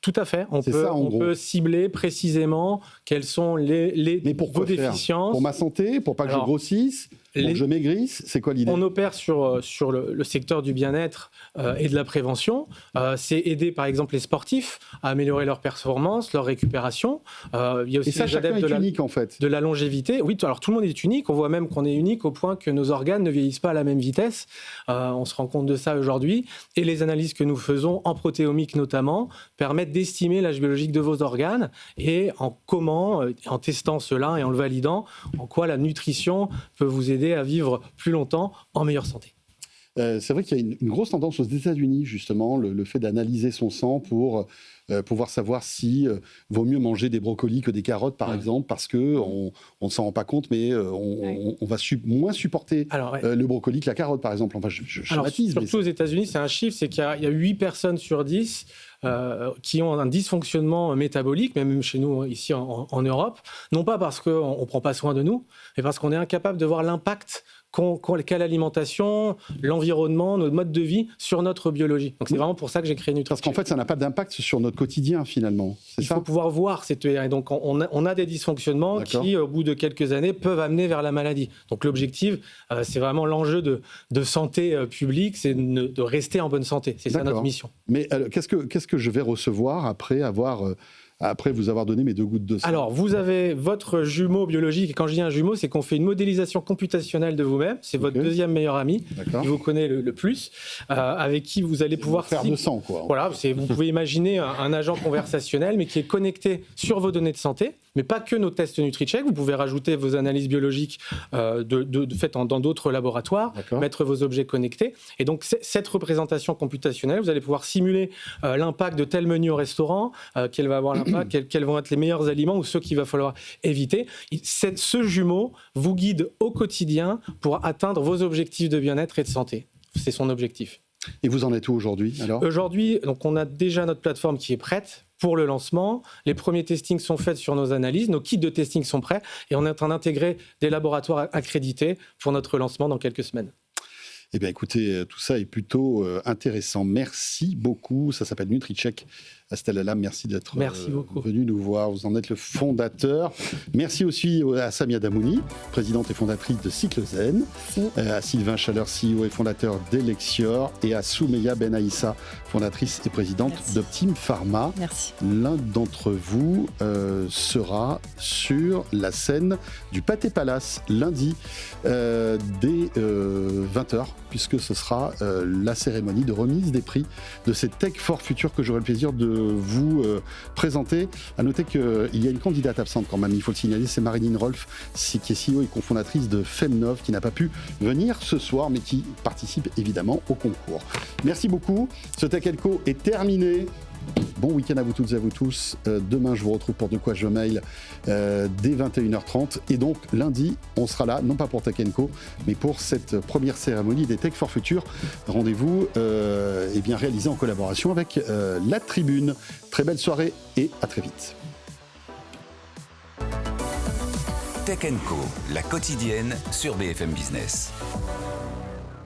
Tout à fait. On peut cibler précisément quelles sont vos déficiences. Pour ma santé, pour pas que je grossisse, pour que je maigrisse, c'est quoi l'idée ? On opère sur le secteur du bien-être et de la prévention. C'est aider par exemple les sportifs à améliorer leur performance, leur récupération. Il y a aussi les adeptes unique, en fait. de la longévité. Oui, alors tout le monde est unique. On voit même qu'on est unique au point que nos organes ne vieillissent pas à la même vitesse. On se rend compte de ça aujourd'hui. Et les analyses que nous faisons, en protéomique notamment, permettent d'estimer l'âge biologique de vos organes et en testant cela et en le validant, en quoi la nutrition peut vous aider à vivre plus longtemps en meilleure santé. C'est vrai qu'il y a une grosse tendance aux États-Unis, justement, le fait d'analyser son sang pour pouvoir savoir si vaut mieux manger des brocolis que des carottes, par exemple, parce qu'on ne s'en rend pas compte, mais on va moins supporter le brocoli que la carotte, par exemple. Enfin, je schématise. Surtout aux États-Unis, c'est un chiffre, c'est qu'il y a 8 personnes sur 10 qui ont un dysfonctionnement métabolique, même chez nous ici en Europe, non pas parce qu'on ne prend pas soin de nous, mais parce qu'on est incapable de voir l'impact quelle l'alimentation, l'environnement, notre mode de vie sur notre biologie. Donc c'est vraiment pour ça que j'ai créé NutriCheck. Parce qu'en fait, ça n'a pas d'impact sur notre quotidien finalement. Il faut pouvoir voir et donc on a des dysfonctionnements qui, au bout de quelques années, peuvent amener vers la maladie. Donc l'objectif, c'est vraiment l'enjeu de santé publique, c'est de rester en bonne santé. C'est ça notre mission. Mais qu'est-ce que je vais recevoir après vous avoir donné mes 2 gouttes de sang? Alors, vous avez votre jumeau biologique. Et quand je dis un jumeau, c'est qu'on fait une modélisation computationnelle de vous-même. C'est votre deuxième meilleur ami, qui vous connaît le plus, avec qui vous allez pouvoir faire de sang, quoi. Voilà, vous pouvez imaginer un agent conversationnel, mais qui est connecté sur vos données de santé, mais pas que nos tests NutriCheck. Vous pouvez rajouter vos analyses biologiques faites dans d'autres laboratoires, mettre vos objets connectés. Et donc, cette représentation computationnelle, vous allez pouvoir simuler l'impact de tel menu au restaurant, quel va avoir l'impact, quels vont être les meilleurs aliments ou ceux qu'il va falloir éviter. Ce jumeau vous guide au quotidien pour atteindre vos objectifs de bien-être et de santé. C'est son objectif. Et vous en êtes où aujourd'hui alors ? Aujourd'hui, donc on a déjà notre plateforme qui est prête pour le lancement. Les premiers testings sont faits sur nos analyses, nos kits de testing sont prêts et on est en train d'intégrer des laboratoires accrédités pour notre lancement dans quelques semaines. Eh bien, écoutez, tout ça est plutôt intéressant. Merci beaucoup. Ça s'appelle NutriCheck. Astel Alam, merci d'être venu nous voir. Vous en êtes le fondateur. Merci aussi à Samia Damouni, présidente et fondatrice de Cyclezen, à Sylvain Chaleur, CEO et fondateur d'Elexior, et à Soumeya Ben Aïssa, fondatrice et présidente d'Optim Pharma. Merci. L'un d'entre vous sera sur la scène du Pâté Palace lundi dès 20h, puisque ce sera la cérémonie de remise des prix de cette Tech for Future que j'aurai le plaisir de vous présenter. À noter qu'il y a une candidate absente quand même, il faut le signaler, c'est Marilyn Rolf, qui est CEO et cofondatrice de Femnov, qui n'a pas pu venir ce soir, mais qui participe évidemment au concours. Merci beaucoup. Ce Tech & Co est terminé. Bon week-end à vous toutes et à vous tous. Demain, je vous retrouve pour De quoi je mail dès 21h30. Et donc, lundi, on sera là, non pas pour Tech & Co, mais pour cette première cérémonie des Tech for Future. Rendez-vous bien réalisé en collaboration avec La Tribune. Très belle soirée et à très vite. Tech & Co, la quotidienne sur BFM Business.